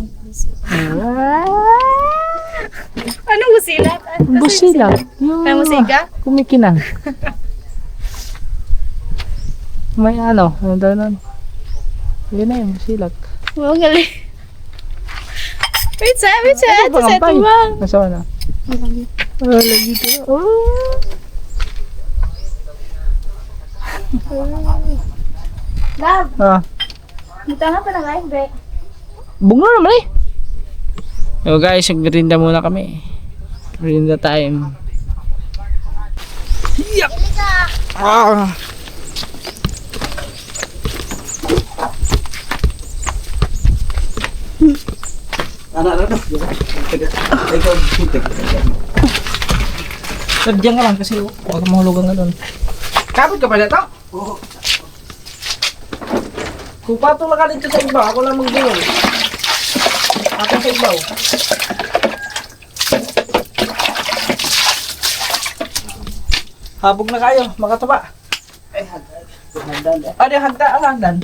Anong busilat? Busilat. May musika? Kumikinang. May ano daw nun? Yun na yung busilat. Wow, galing. Wait, Ano ito bang sa ampay? tuwang. Nasaan na? Wala dito. Oh. Love, Ah. dito nga pa na live, be. Bunga naman eh. So guys, magmerinda muna kami. Merinda time. Yup. Ah. Ano. Ikaw butik. Diyan ka lang kasi huwag kang mahulugan nga doon. Kapit ka pa na ito? Oo. Kung patong ka dito sa iba, ako lang mag-deal. Ako sa ibaw. Habog na kayo, makataba. Ay, hagdan. Adi, hagda, ang hagdan.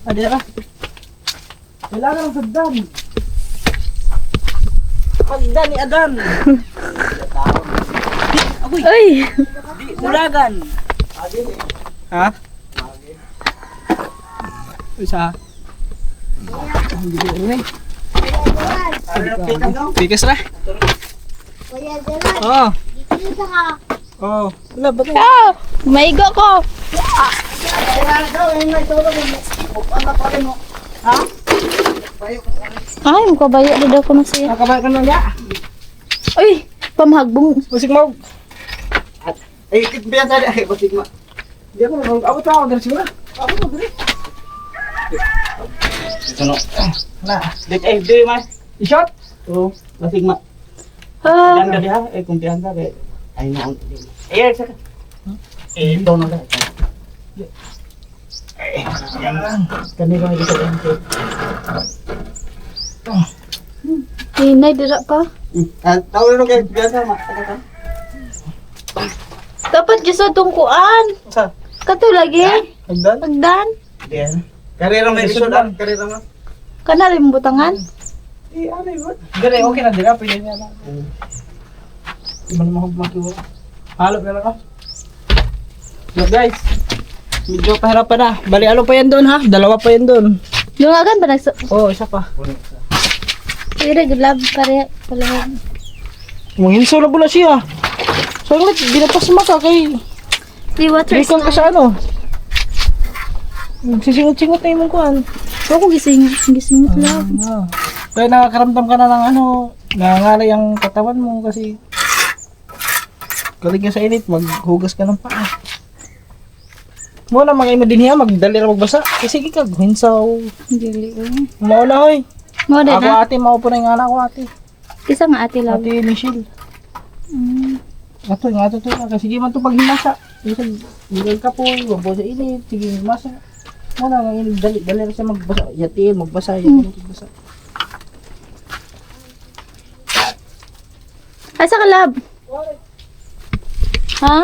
Adi na. Kailangan ng hagdan. Hagdan ni Adan. Uy! Di, ulagan. Ha? Isa. Hindi ko ini. Pikas na. Oh. Oh. Wala ba ito? Ah! Maigo ko! Ay, makabayo na daw ko na siya. Nakabay ka na niya. Uy! Pamahagbong. Musik mo. Ay, kitbiyan sa ay butik ma. Hindi ako nang abot ako dari siguro. Abot mo dari. Ito no. Na. Dik ay di mas. I-shot. Oo, butik ma. Ah! Dan ka diha, ay kumpiyan ka kay. Ay na. Ay, saka. Eh, ito na lang. Ay, yan lang. Kanina ay dito lang. Hinay, dira pa. Tawo rin kay biasa ma. Taka. Dapat dyan sa tungkuan. Sa. Kato lagi. Hagdan. Pagdan. Diyan. Karera may Isod isod lang. karera mo. Kana rin butangan. Eh, ano yun? Dire okay na dire pwede niya na. Di man mo magmakiwa. Halo na lang. Look guys. Medyo pahirapan na. Bali ano pa yan doon ha? Dalawa pa yan doon. Lungagan ba nagsa... Oh, isa pa. Dire good love pare pala. Manghinsaw na pula siya. So, ang binapas maka kay... Di water Bikang ka sa ano. Sisingot-singot na yung kuhan. So ako gising love. Kaya nakakaramdam ka na ng ano, nangangalay ang katawan mo kasi galing ka sa init, maghugas ka ng paa. Muna mga imo din niya, magdali na magbasa. Kasi sige ka, hinsaw. Dili. Mauna hoy. Mo Ako na. ate, maupo na yung anak ko ate. Isa nga ate love. Ate Michelle. Ato, yung ato to na. Kasi sige man to pag himasa. Kasi bigal ka po, wabo sa init. Sige, himasa. Muna, nga init, dali na siya magbasa. Yatiin, magbasa, magbasa. Asa ka love? Ha?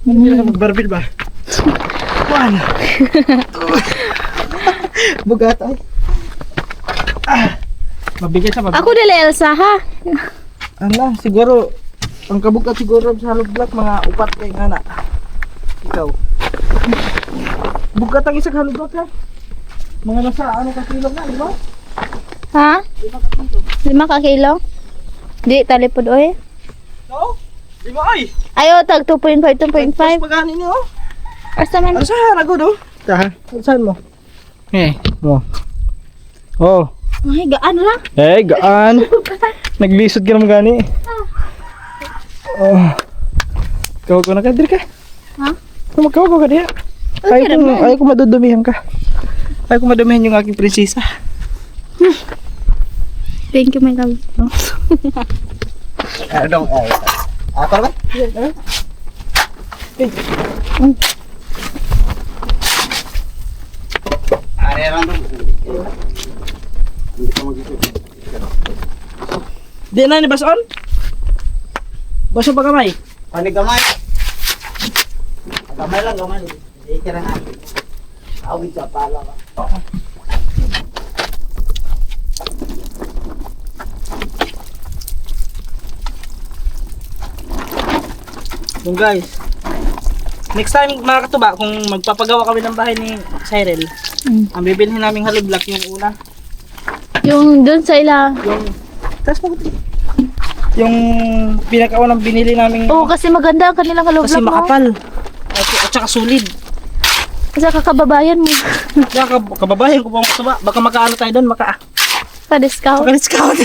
Hindi ka magbarbil ba? Kuhan. Bugat ay. Mabigat sa mabigat. Ako dili Elsa ha. Ano, siguro, ang kabugat siguro sa hollow block, mga upat kay nga na. Ikaw. Bugat ang isang hollow block ha. Mga nasa ano kasilong na, di ba? Ha? 5 ka kilo? Di talipod oy. No? Di ba ay? Ayo tag 2.5 2.5. Pagani niyo. Asa man? Ano sa harago do? Tahan. Saan mo? Mo. Oh. Ay gaan la. Eh, gaan. Naglisod ka naman gani. Oh. Kawag ko na ka, ka. Ha? Kawag ko ka diya. Ayaw ko madudumihan ka. Ayaw ko madumihan yung aking prinsesa. Thank you my love. Dong, apa ba? Area lang dong. Hindi ka mag-isip. Di na ni bason? Baso pa kamay? Panig gamay. Gamay lang, gamay. Hindi ka na nga. Awit sa pala ka. Yung guys, next time mga katuba, kung magpapagawa kami ng bahay ni Cyril, ang bibilhin naming hollow block yung una. Yung doon sa ila. Yung pinakaunang binili naming Oo kasi maganda ang kanilang kasi kaloob mo. makapal. At saka solid. Kasi kakababayan mo. Kaya kababayan ko pa mga katuba, baka makaano tayo doon, Pa-discount. maka-discount.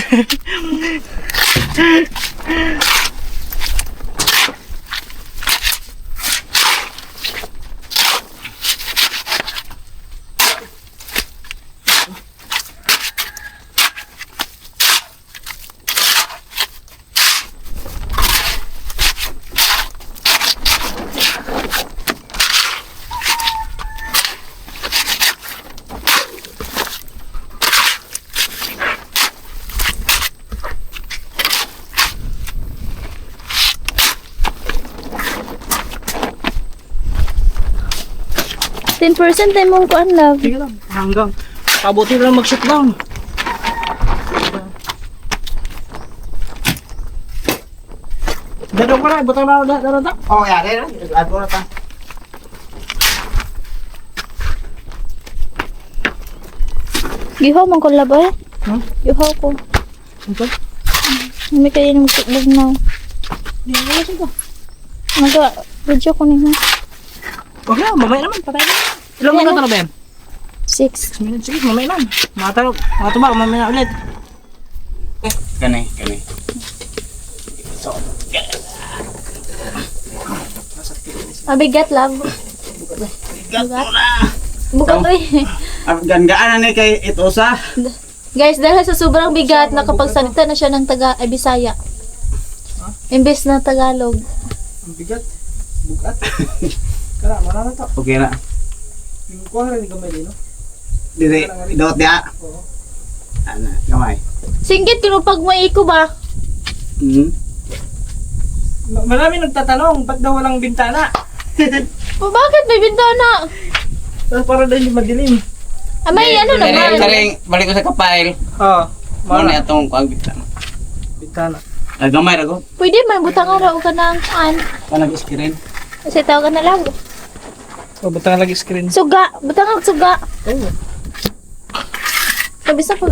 $10 tayo mong kuan love. Sige lang, hanggang pabuti lang mag-shoot down. Dadong ka na, butang na dadong ta. Oh, yari na. Add ko na ta. Gihaw man ko love eh. Hmm? Gihaw ko. Ito? May kayo ng tuklog na. Di mo sige. Mag-video ko niya. Wag na, mamaya naman, patay na. Ilang Ayan minuto na ba yan? 6. 6 minutes, sige, mamaya na. Mga tuba, mamaya na ulit. Kanay. Mabigat love. Gat mo na. Bukat eh. Gandaan na ni kay ito sa. Guys, dahil sa sobrang bigat, nakapagsalita na siya ng Bisaya. Imbes na Tagalog. Ang bigat. Bugat. Kaya, marami to. Okay na. Yung kuha rin gamay din, no? Dire, dot dia. Oo. Ana, gamay. Singgit kung pag may iko ba? Marami nagtatanong, ba't daw walang bintana? O bakit may bintana? Para daw hindi madilim. Ah, may ano naman. Balik ko sa kapile. Oo. Mo na atong kuang bitana. Bintana. Gamay ra ko. Pwede man butang araw ka ng kuan. Kanang screen. Kasi tawag ka na lang. O, butang lagi screen. Suga! Butang ang suga! Oh. Sabi sa ko.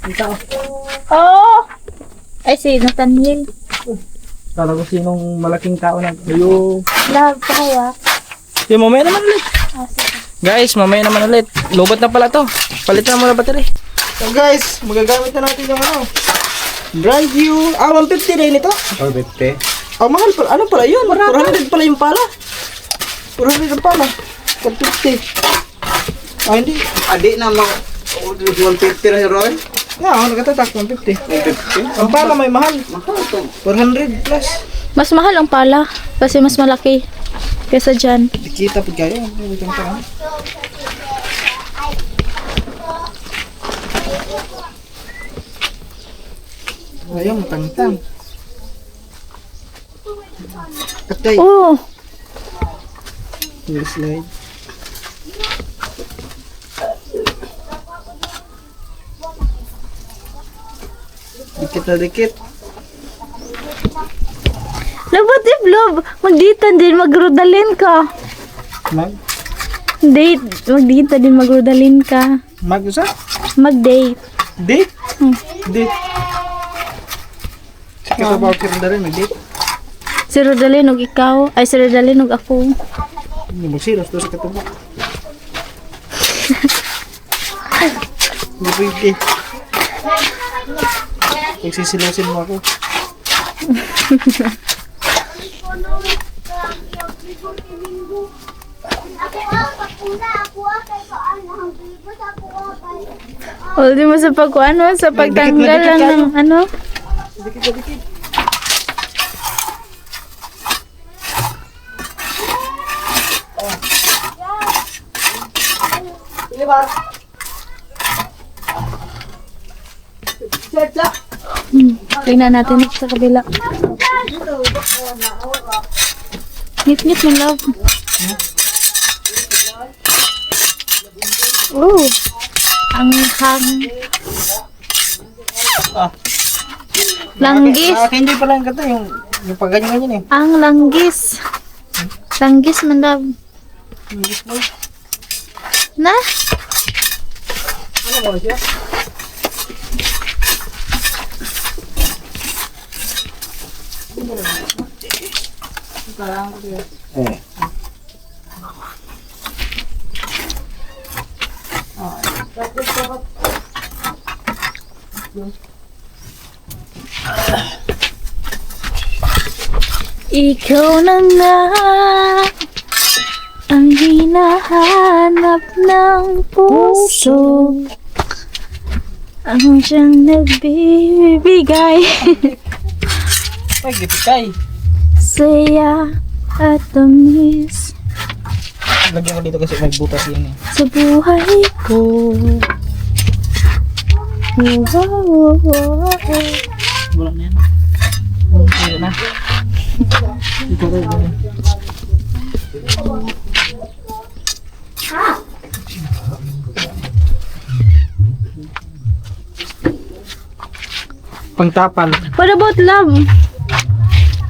Kita ko. Oh! Ay, si Nathaniel. Kala ko sinong malaking tao na. Ayo. Love, kaya. Yung mamaya naman ulit. Ah, sige. Guys, mamaya naman ulit. Lobot na pala to. Palitan na muna battery. So guys, magagamit na natin yung ano. Brand new. 150 rin ito. Oh, 50. Oh, mahal pala. Ano pala yun? 400 pala yung pala. 400 ang pala. 150. Ah, hindi. Adi na mga 150 na si Roy. Yeah, nagatatak. 150. 150. Ang pala may mahal. Mahal to. 400 plus. Mas mahal ang pala. Kasi mas malaki. Kesa dyan. Dikita pa kayo. Ito pa. Ayun, matangtang. Katay. Oh! Slide. Dikit na dikit. Labat if love. Magdita din. Magrodalin ka. Date. Magdita din. Magrodalin ka. Mag-usa? Mag-date. Date? Hmm. Date. Sige ka ba ako rin mag-date? Si Rodalyn og ikaw. Ay, si Rodalyn og ako. Hindi magsilos doon sa katubok. Hindi pwede. Pagsisilosin mo ako. O, di mo sa pagkuano, sa pagtanggal lang ng ano. Dikit na dikit. Tingnan natin sa kabila. Ngit-ngit mo, love. Oh, ang hang. Ah. Langgis. Hindi pala yung kata, yung pagganyan-ganyan eh. Ang langgis. Langgis man, love. Na? Ano mo siya? Eh. Ikaw na nga ang hinahanap ng puso, ang siyang nagbibigay Ay, gipikay. saya at tamis Lagyan ko dito kasi nagbutas yun eh. sa buhay ko. Wala na yan. Wala na. Ito ko yun. Pangtapal. What about love?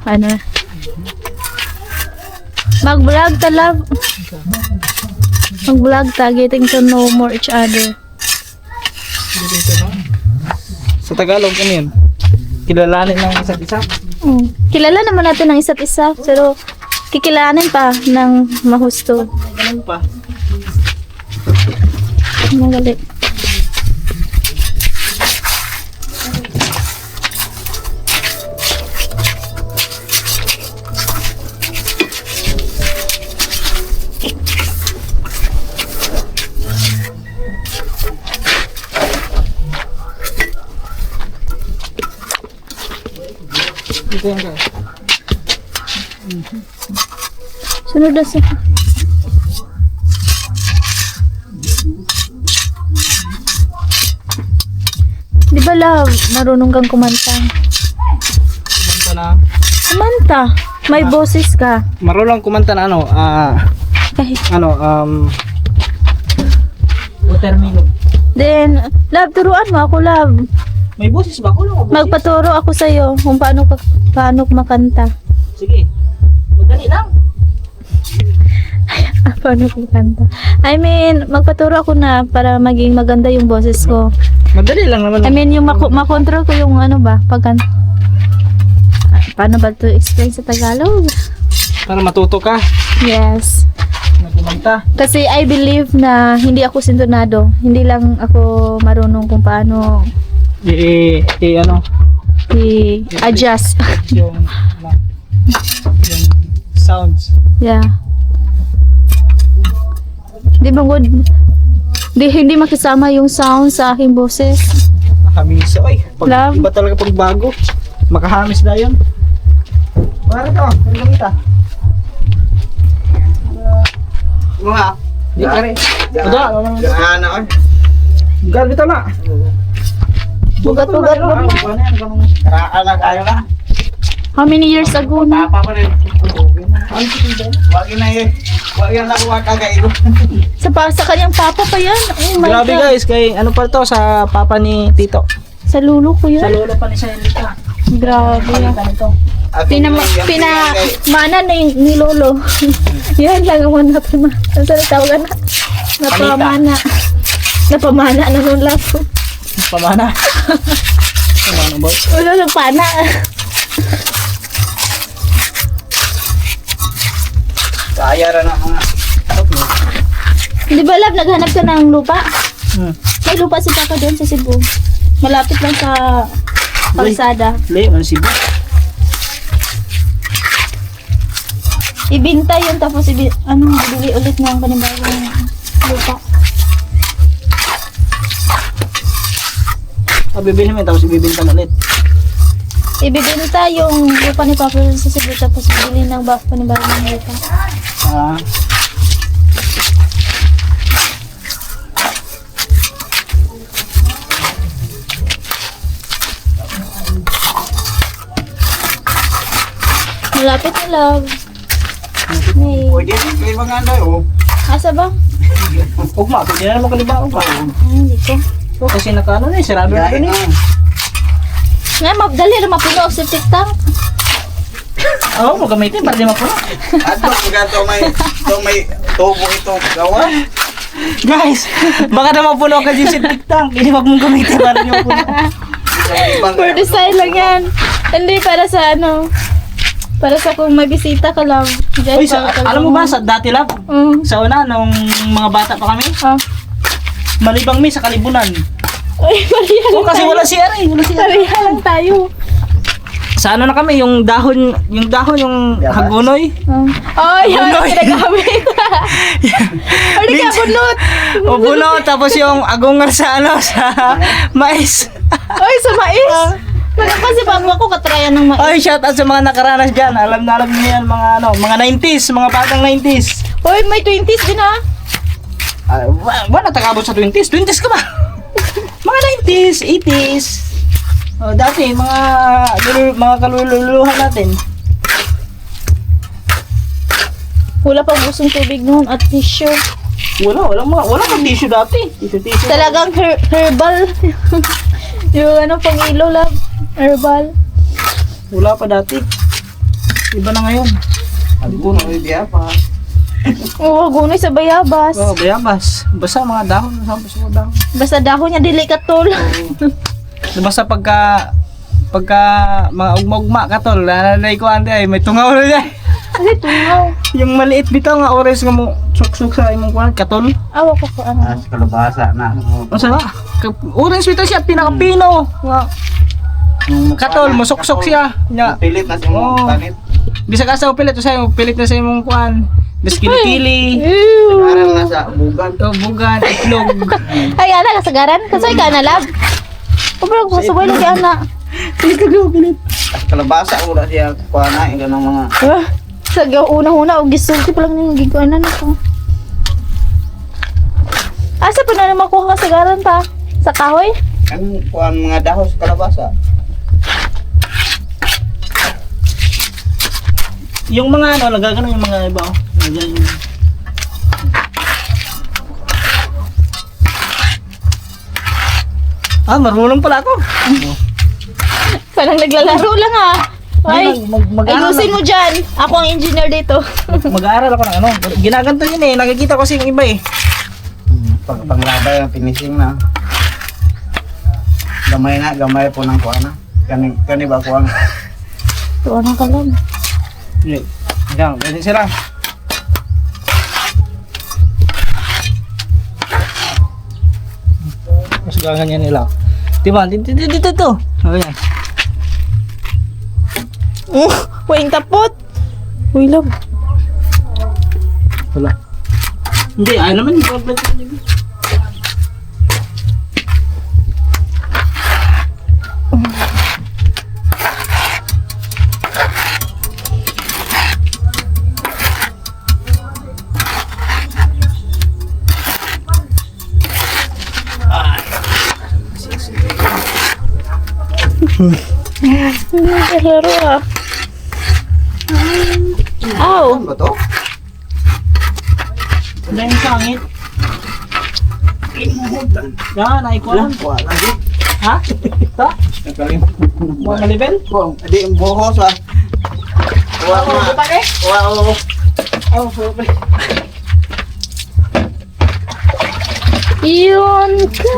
Ano? Mag-vlog ta, love. Mag-vlog ta, getting to know more each other. Sa Tagalog, ano yun? Kilalanin ng isa't isa. Kilala naman natin ng isa't isa, pero kikilalanin pa ng mahusto. Ganun pa. Magalit. Ito yan guys. Sunod na sa... Di ba, love, marunong kang kumanta? Kumanta na. Kumanta? May boses ka. Marunong kumanta na ano, Kahit. watermelon. Then, love, turuan mo ako, love. May boses ba? Kulang ako. Magpaturo ako sa'yo kung paano makanta. Sige. Madali lang. Paano kanta? I mean, magpaturo ako na para maging maganda yung boses ko. Madali lang naman. I mean, yung makontrol ko yung ano ba, pagkanta. Paano ba to explain sa Tagalog? Para matuto ka. Yes. Nagkumanta. Kasi I believe na hindi ako sintonado. Hindi lang ako marunong kung paano Ano? i-adjust. Yung sounds. Yeah. Di ba good? Hindi makisama yung sound sa aking boses. Hamis. Oy, Love. iba talaga pag bago. Makahamis na yun. Para to, gamita. Mga. Di ka rin. Ada, Gaan ako. Galbita na. Bugat-bugat mo. Karaan na tayo na. How many years ago na? Papa pa rin. Wag na eh. Wag yan nakuha kagay ko. Sa kanyang papa pa yan. Oh my Grabe God. guys, kay ano pa to sa papa ni Tito. Sa lulo ko Sa yan. lolo pa ni Shelita. Grabe yan. Nito. Mana na yung ni lolo. Yan lang ang napamana. Ang sarap tawagan na. Napamana. Napamana na nung lapo. Pamana. Pamana boss. Wala nang pana. Kaya rin ang mga. Di ba love, naghanap ka ng lupa? Hmm. May lupa si Papa doon sa Cebu. Malapit lang sa kalsada. Le, man Cebu. Ibinta yun tapos bibili ulit ng panibagong lupa. Bibili mo yun, tapos ibibinta mo ulit. Ibibinta yung lupa ni Papa sa Cebu tapos bibili ng panibagong lupa. Ah. Malapit na love. May... Pwede rin kayo mga ano oh. Asa ba? Ugma, pwede na naman kalibaw pa. Hindi ko. So, kasi nakaano na eh, sarado na Gain rin na. eh. Nga, dali na mapuno ang septic tank. Oo, magamitin para di mapuno. At to may tubo ito gawa. Guys, baka na mapuno ka dyan si TikTok. Hindi wag mong gamitin para di mapuno. For design lang yan. Hindi para sa ano. Para sa kung may bisita ka lang. Uy, alam mo ba sa dati lang? Sa una, nung mga bata pa kami, malibang mi sa Kalibunan. Uy, pariha lang Kasi tayo. wala si Ari, wala si Ari. Pariha lang tayo. Sa ano na kami, yung dahon, yung Yabas. hagunoy. Oh, yan ang Bunot. pinagamit. Or di ka bunot. O bunot, tapos yung agungan sa ano, sa mais. Oy, sa mais. Kasi bago ako katrayan ng mais. Ay, shout out sa mga nakaranas dyan. Alam na alam niyo yan, mga ano, mga 90s, mga batang 90s. Oy, may 20s din ha. Wala tagabot sa 20s. 20s ka ba? Mga 90s, 80s. Oh, dati, mga kalululuhan natin. Wala pang usong tubig noon at tissue. Wala pang tissue dati. Tissue. Talagang herbal. Yung ano, pang-ilo lang. Herbal. Wala pa dati. Iba na ngayon. At puno idea pa. Oo, gunoy sa bayabas. Oh, bayabas. Basta mga dahon. Basta mga dahon. Basta dahon niya dili katol. Basta pagka mga ugma-ugma ka tol, nanay ko ante ay may tungaw na niya. Ay, tungaw. Yung maliit bitaw nga oras nga mo suksuk sa imong kuan katol. Awa ko po ano. As kalabasa na. Unsa ba? Orange bitaw siya pinakapino. Nga katol mo suksok siya. Nya. Pilit na sa mga Oh. panit. Bisa ka sa pilit sa pilit na sa imong kuan. Des kilikili. Ew. Parang nasa bugan. Bugan, itlog. Ay, ana, kasagaran. Kasay ka na, lab. Kumulog sa sabay lagi, ana. Itlog pilit. As kalabasa wala siya kuha na yung ganang mga. Sa unang-una, o gisulti pa lang yung giguanan ako. Asa pa na naman kuha kasagaran pa? Sa kahoy? Ang kuha mga dahon sa kalabasa. Yung mga ano, nagagano yung mga iba. Nagagano. Marunong pala ako. Parang naglalaro lang ha. Ay, Mag-aaral ayusin mo dyan. Ako ang engineer dito. Mag-aaral ako ng ano. Ginaganto yun eh. Nakikita ko kasi yung iba eh. Panglabay ang finishing na. Gamay po ng kuha na. Kani ba kuha na? Tuwa na ka lang. Yan, pwede sila. Mas gaganyan nila. Diba? Dito. Ayan. Huwing tapot. Uy, love. Wala. Hindi, ayaw naman. Laro ah. Aw. Ano ba to? Wala yung sangit. Yan, naikuha. Kuha lagi. Ha? Ito? Mga level? Di, buhos ah. Kuha mo. Kuha mo. Yun ka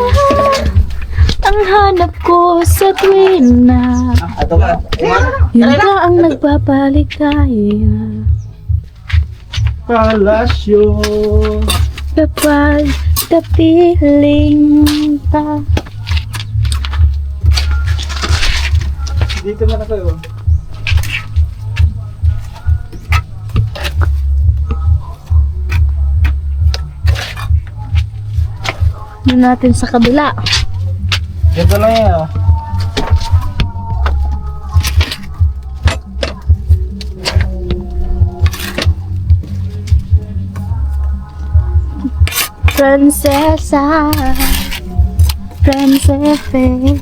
ang hanap ko sa tuwin na Ato ka. yun ka ang nagpapaligaya Palasyo. kapag kapiling ka. Dito na kayo. Yun natin sa kabila. Dito lang yan. Oh. Prinsesa, Prinsefe.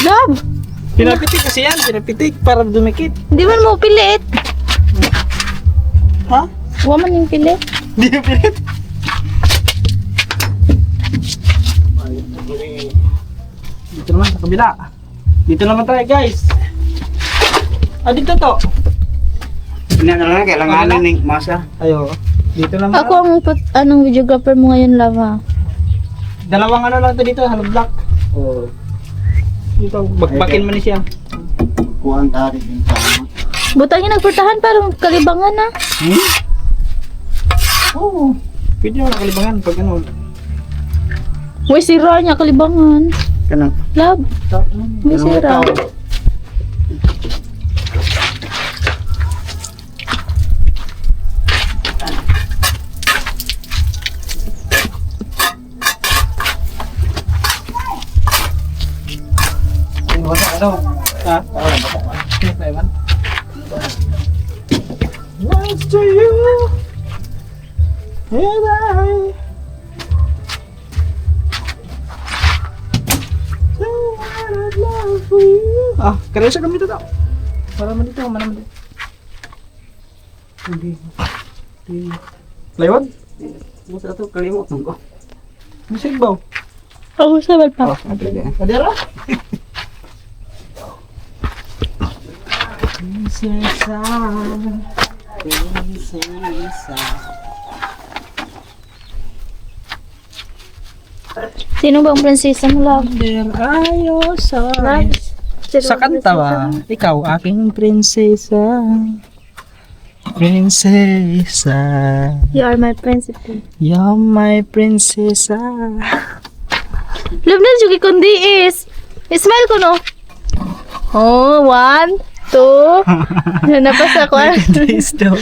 Love! Pinapitik kasi yan. Pinapitik para dumikit. Di man mo pilit. Ha? Huwag man yung pilit. Hindi yung pilit. Dito naman sa kabila. Dito naman tayo guys. Dito to. Hindi na lang kailangan ng masa. Ayo. Dito naman. Ako ang anong videographer mo ngayon, Love, ha? Dalawang ano lang to dito. Hollow block. Oo. Dito. Bakbakin mo ni siya. Kuha ang tari din sa ano. Butang yung nagportahan para kalibangan, ha? Oo. Pwede mo nakalibangan pag ano. Uy, sira niya kalibangan. Kanang. Love, may sira. Ano? Ha? Ewan. Next to you and I so what love for you. Kaya siya kami dito. Para man dito, mana man dito. Hindi. Layon? Musa to kalimot ko. Musik ba? Ako sa balpa. Adera? Prinsesa. Sino ba ang prinsesa mo, Love? Ayo sorry. Sino Sa ang kanta ba? Ikaw, aking prinsesa. Prinsesa. You are my princess. You're my prinsesa. Love na, Juki kundi is. Smile ko, no? Oh, 1, 2. Napasa ko. Please don't.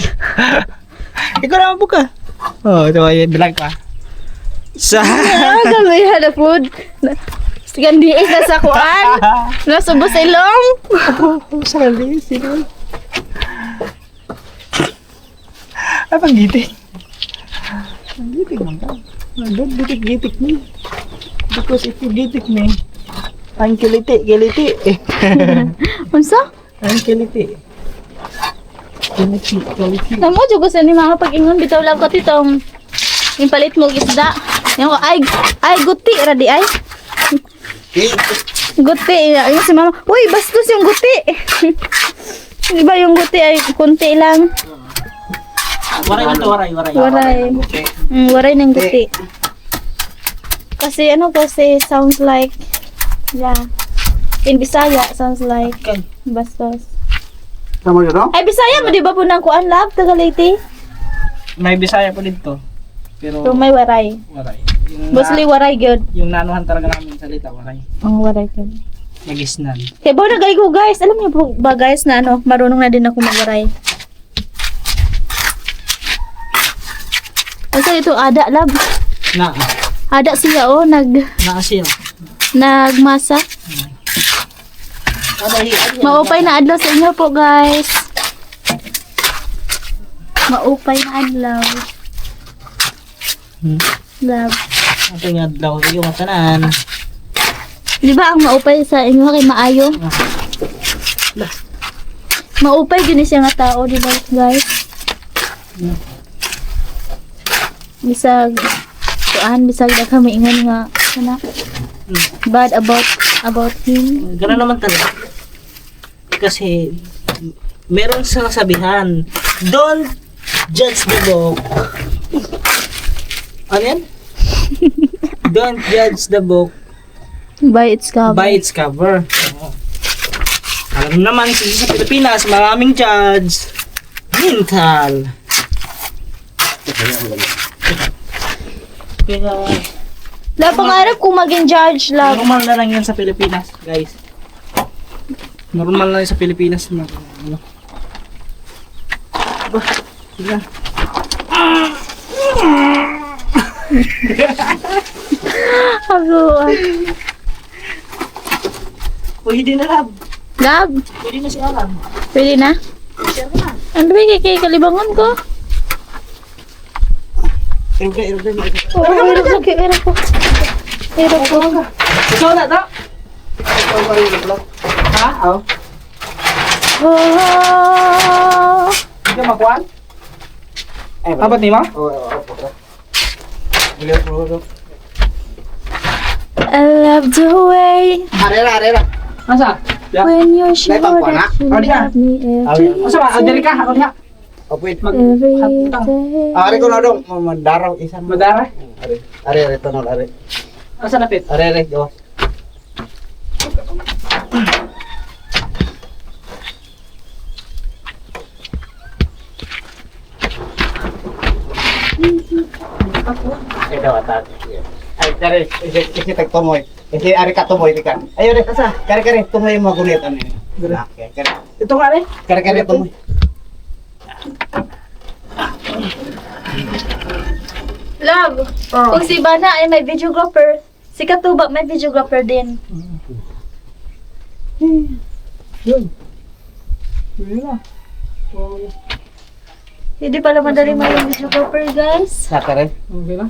Ikaw naman po ka. Oh, ito ay bilang pa. Sa... Gamihan na food. Gandi is nasa kuan. Nasubos ilong. Sarali, sino? Ay, panggiting. gitik man ka. Don't gitik me. Because if you gitik me, ang kiliti. Unsa? Ang kiliti. Kiliti. Namo jud sa ni mga pag-ingon bitaw lang ko titong yung palit mo isda. Yung ay guti ra di ay. Guti yung si mama. Uy, bastos yung guti. Di ba yung guti ay kunti lang. Waray man to, waray. Waray. Waray ng guti. Kasi sounds like in Bisaya sounds like Okay. bastos. Tama yun, no? Ay Bisaya mo di ba po nang kuan love Tagaliti? May Bisaya po dito. Pero So may waray. waray. Yung, Mostly waray gyud. yung nanuhan talaga namin salita, waray. Ang waray gyud. Magisnan. Kaya ba nagay ko guys, alam niyo po ba guys na marunong na din ako magwaray. Kasi ito ada lab. Ada siya Naasiya. nagmasa. Maupay na adlaw sa inyo po guys. Maupay na adlaw. Love. Ito nga daw yung matanan. Di ba ang maupay sa inyo kay maayo? Maupay din siya nga tao, di ba guys? Bisag bisag na kami ingon nga bad about him. Gano'n naman talaga. Kasi meron sa sabihan, don't judge the book. Ano yan? Don't judge the book By its cover. by its cover. Alam naman sa Pilipinas, maraming judge. Mental. Kaya La pangarap ko maging judge love. normal na lang yan sa Pilipinas, guys. Normal na yan sa Pilipinas. Ano? Ba, sige. Ako. Pwede na lab. Love, Pwede na si Alan. pwede na? Share ko na. Ano ba kay kalibangon ko? Erog na. Oo, hirap ko. Hirap ko. Ikaw na to? Ha? Oo. Oh. Hindi ka makuhaan? Abat ni ma? I love the way Arera. Asa? Ya. when you show May pangkuana? that you Oh, diha. love me every Asa ba? Diri ka? Ako niya. Wait. day. Ari ko na dong, mandaraw isang. Madara? Ari, tanol, ari. Asa napit? Ari, gawas. Ay, daw, atat. Ay, kare, isi tagtumoy. Isi ari ka tumoy, di ka. Ayo, rin, asa? Kare, tumoy yung magunit. Ano yun? Kare, Ito nga rin. kare, tumoy. Love, kung si Bana ay may videographer, si Katuba may videographer din. Yun. Yun na. Hindi pala madali may videographer guys. Sa kare, Okay na.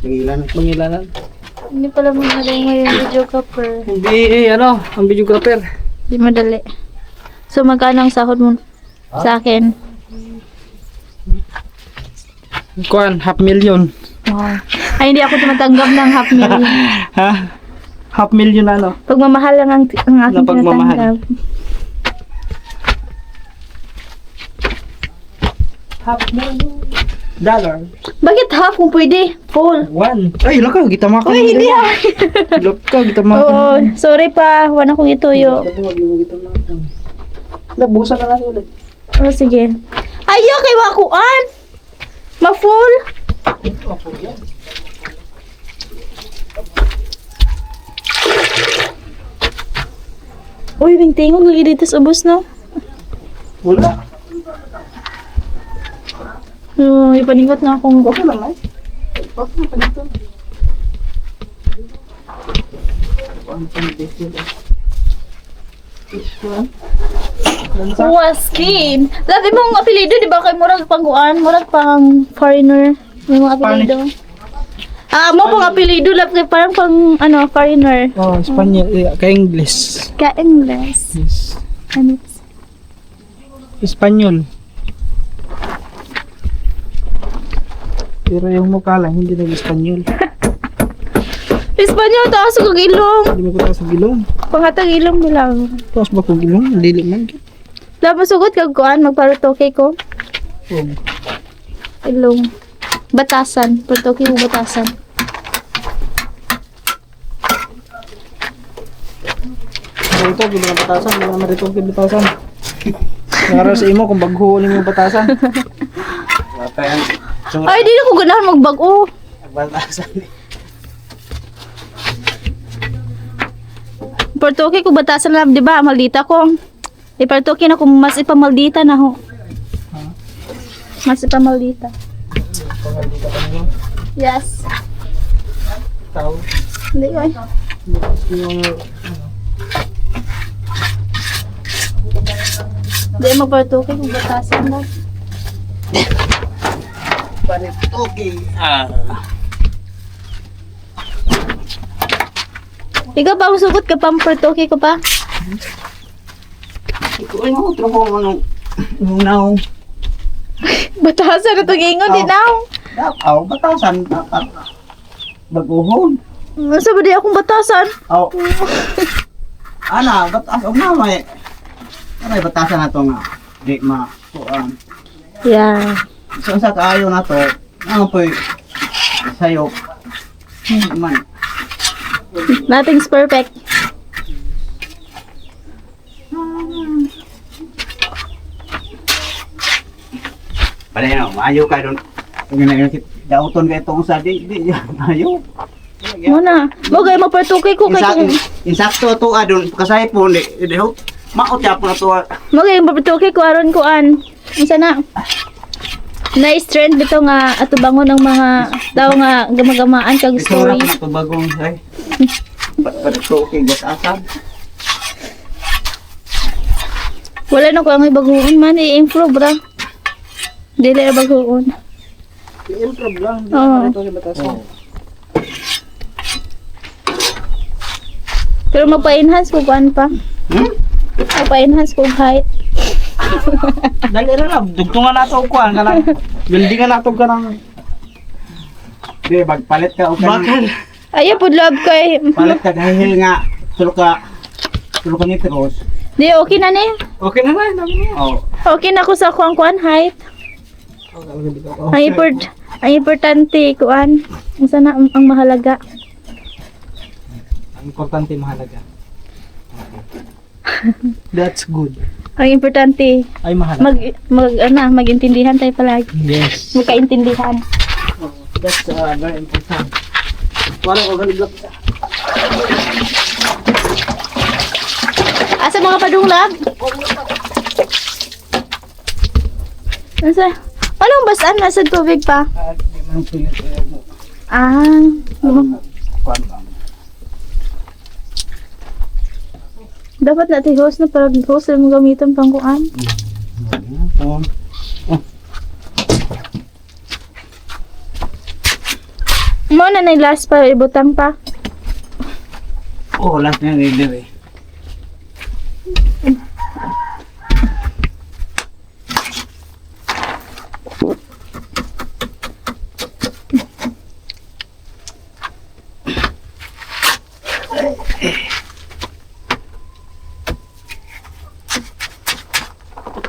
nangilan. Mangilanan. Hindi pala madali may videographer. Hindi, ano, ang videographer. Hindi madali. So magkano ang sahod mo sa akin? Kuan, 500,000. Wow. Ay, hindi ako tumatanggap ng 500,000. Ha? 500,000 na, ano? Pagmamahal lang ang aking Na pagmamahal. tinatanggap. $1. Bakit half kung pwede? Full. 1. Ay, laka, kita makan. Uy, hindi ah. Laka, kita Oo, makan. sorry pa. Wala akong ituyo. Nabusan na lang ulit. Oh, sige. Ayaw kay wakuan. Ma-full. Uy, bingtingog lagi dito sa ubos, no? Wala. Ipaningot na akong Okay lang, ay. Okay lang, panito. Waskin. Labi mong apelido, di ba? Kay Murag Pangguan, Murag pang foreigner. May mga apelido. Mo pang apelido lang kay parang pang ano, foreigner. Oh, Espanyol. Ka-English. Ka-English. Yes. Ano? Espanyol. Pero yung mukha lang, hindi nag-Espanyol. Espanyol taas kog ilong. Hindi mo ko taas sa gilong. Pangatag ilong bilang. Taas ba kong gilong? Dili man. Dapat sugot kag kuan magparutoke ko. Oh. Ilong. Batasan. Parutoke mo batasan. Ito, hindi na batasan. Hindi na maritong batasan. Nangaral sa imo kung baghuon mo batasan. Wata yan. Ay, di na ko ganahan magbago. Batasan. Parutoke ko batasan lang, di ba? Maldita ko. Iparutoke na ko mas ipamaldita na ho. Mas ipamaldita. Yes. Tao. Hindi ko eh. Yung Di magparutoke kung batasan lang. Panitoki. Ikaw pa, sugot ka pa, parutoke ko pa. Ito ay mga trabaho mo nung naong. Batasan na itong ingon, di na. Aw, batasan. Dapat. Baguhon. Masa ba di akong batasan? Aw. Ana, batasan. Na may. May batasan na to nga. Di ma. Kuan. Yeah. So sa kaayo na to. Ano po sayo. Man. Nothing's perfect. Pare na, maayo ka doon. Dauton ka itong sa di maayo. Muna. Bagay, magparutoke ko kay kung... Insakto to adon kasay po di ho. Maot ya po na to. Bagay, magparutoke ko aron kuan. Isa na. Na-strand bito nga atubangon ng mga tao nga gamagamaan kag Ito story. na to bagong say. Pato kay batasan. Wala na ko ang ibaguon man, i-improve ra. Dili na baguon. improve lang. Hindi Oo. na ito batasan. Pero magpa-enhance ko kuan pa. Magpa-enhance ko height. Dali ra lang. Dugtungan nato og kuan kanang buildingan nato kanang Di magpalit ka o bakal. Ayo pud love kay. palit ka dahil nga tulo ka nitros. Di okay na ni. Okay na na. Oh. Okay na ko sa kuan height. Ang importante kuan. Unsa na ang mahalaga. Ang importante mahalaga. That's good. Ang importante Ay mahalaga. magintindihan tayo palagi. Yes. Magkaintindihan. That's very important. Wala ko galigap. Asa mga padunglag? Asa? Anong basan nasa tubig pa? Di man pilit mo. Ah, Kuan lang. dapat natin host na parang host na mong gamitin pang kuan. Mo na na last pa ibutang pa. Oh, last na leader eh.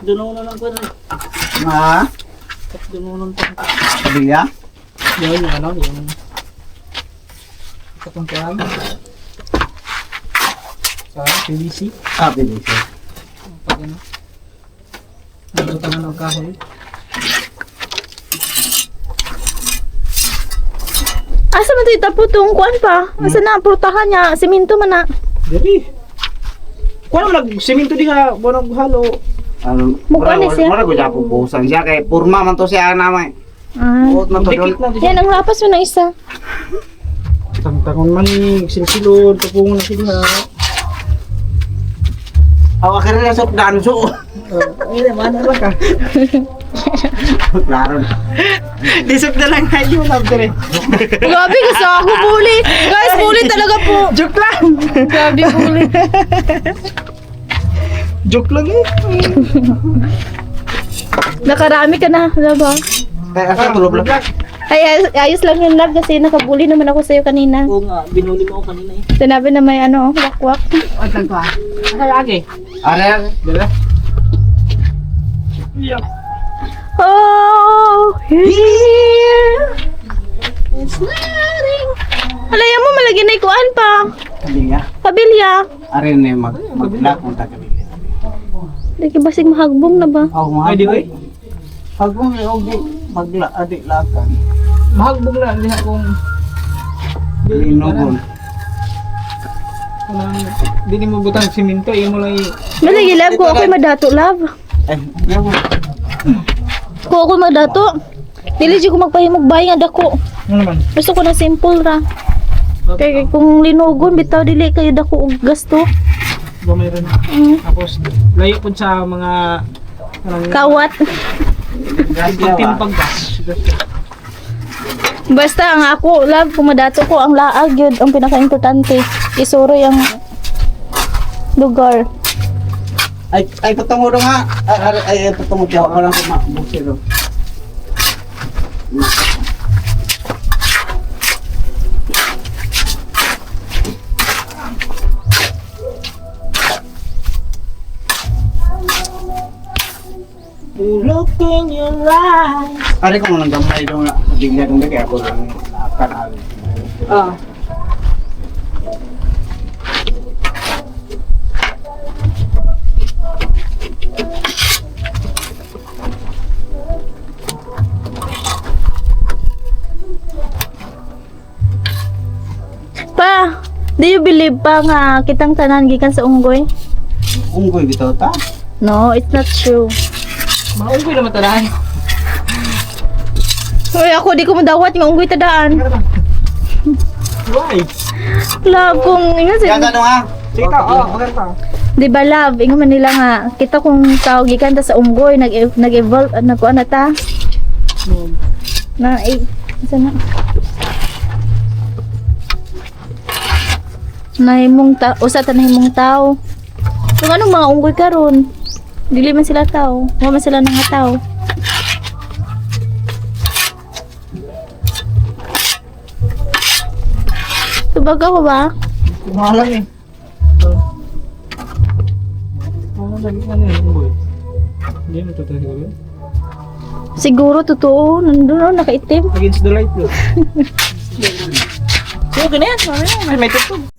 Duno na lang ko na. Ha? Duno na lang. Sabiya? Yun yung ano, yung katong kuan. Sa PVC. Ah, bilis eh. Pag ano. Nagutangan ng kahoy. Asa man tayo taputong kuan pa? Asa na ang prutahan niya? Simento man na. Dali. Kuan mo nag-semento di ka, bonog halo. Ano? Mukha ni siya. Mura ko siya pupusan siya kay purma man to siya naman. Ah. Buot man to doon. Dikit na di Yan ang lapas mo ng isa. Tangtangon man ni silsilod, tupungon na sila. Awa ka rin na sok danso. Ay, mana lang ka. Klaro na. Disok na lang kayo, love dire. Grabe kasi ako bully. Guys, bully talaga po. Joke lang. Grabe bully. Joke lang eh. Nakarami ka na, diba? Kaya asa tulog lang. Ay, ayos lang yun, love, kasi nakabully naman ako sa'yo kanina. Oo nga, binuli mo ako kanina eh. Sinabi na may ano, wakwak. Ang ko ah. Ay, lagi. Are, dala. Oh, here. It's nothing. Alaya mo, malagi na ikuan pa. Hindi nga. Pabilya. Are na mag-lock mo ta kanila. Hindi ka basig mahagbong na ba? Ako nga. Ay, di oy. Hagbong ni Ogi mag-adik lakan. Mahagbog na, hindi akong... Linugon. Hindi mo butang siminto, yung mo lang Malagi, love, ko ako'y madato, love. Eh, ano? Ko ako'y madato. Dili di ko magpahimog bayan dako. Ano naman? Gusto ko na simple ra. Kaya kung linugon, bitaw dili kayo dako og gasto. Ba mayroon. Mm. Tapos, layo po sa mga... Kawat. Timpag gas. Basta ang ako, love, kung madato ko, ang laag yun, ang pinaka-importante. Isuro yung lugar. Ay, patungo rin nga. Ay, patungo siya. Ako lang kumabusiro. Look in your eyes. Ari ko nang gamay dong na bigla dong kaya ako lang kanal. Ah. Pa, do you believe pa nga kitang tanan gikan sa unggoy? Unggoy bitaw ta. No, it's not true. Maunggoy naman talahan. Uy, ako di ko madawat yung unggoy tadaan. Why? Love, kung ingon Kaya sa... gano ha. Sige ka, maganda. Di ba love, ingon man nila nga, kita kung tawag gikan ta sa unggoy, nag-evolve, nagkuan na ta. Na, isa na. Nahimong ta, usa ta nahimong tao. Kung anong mga unggoy karon, dili man sila tao, wa man sila nga tao. Tubaga ko ba? Mahalang eh. Ano yun, unggoy? Hindi mo totoo siguro. Siguro totoo, nandun nakaitim. Against the light bro. So, ganyan. May tutog.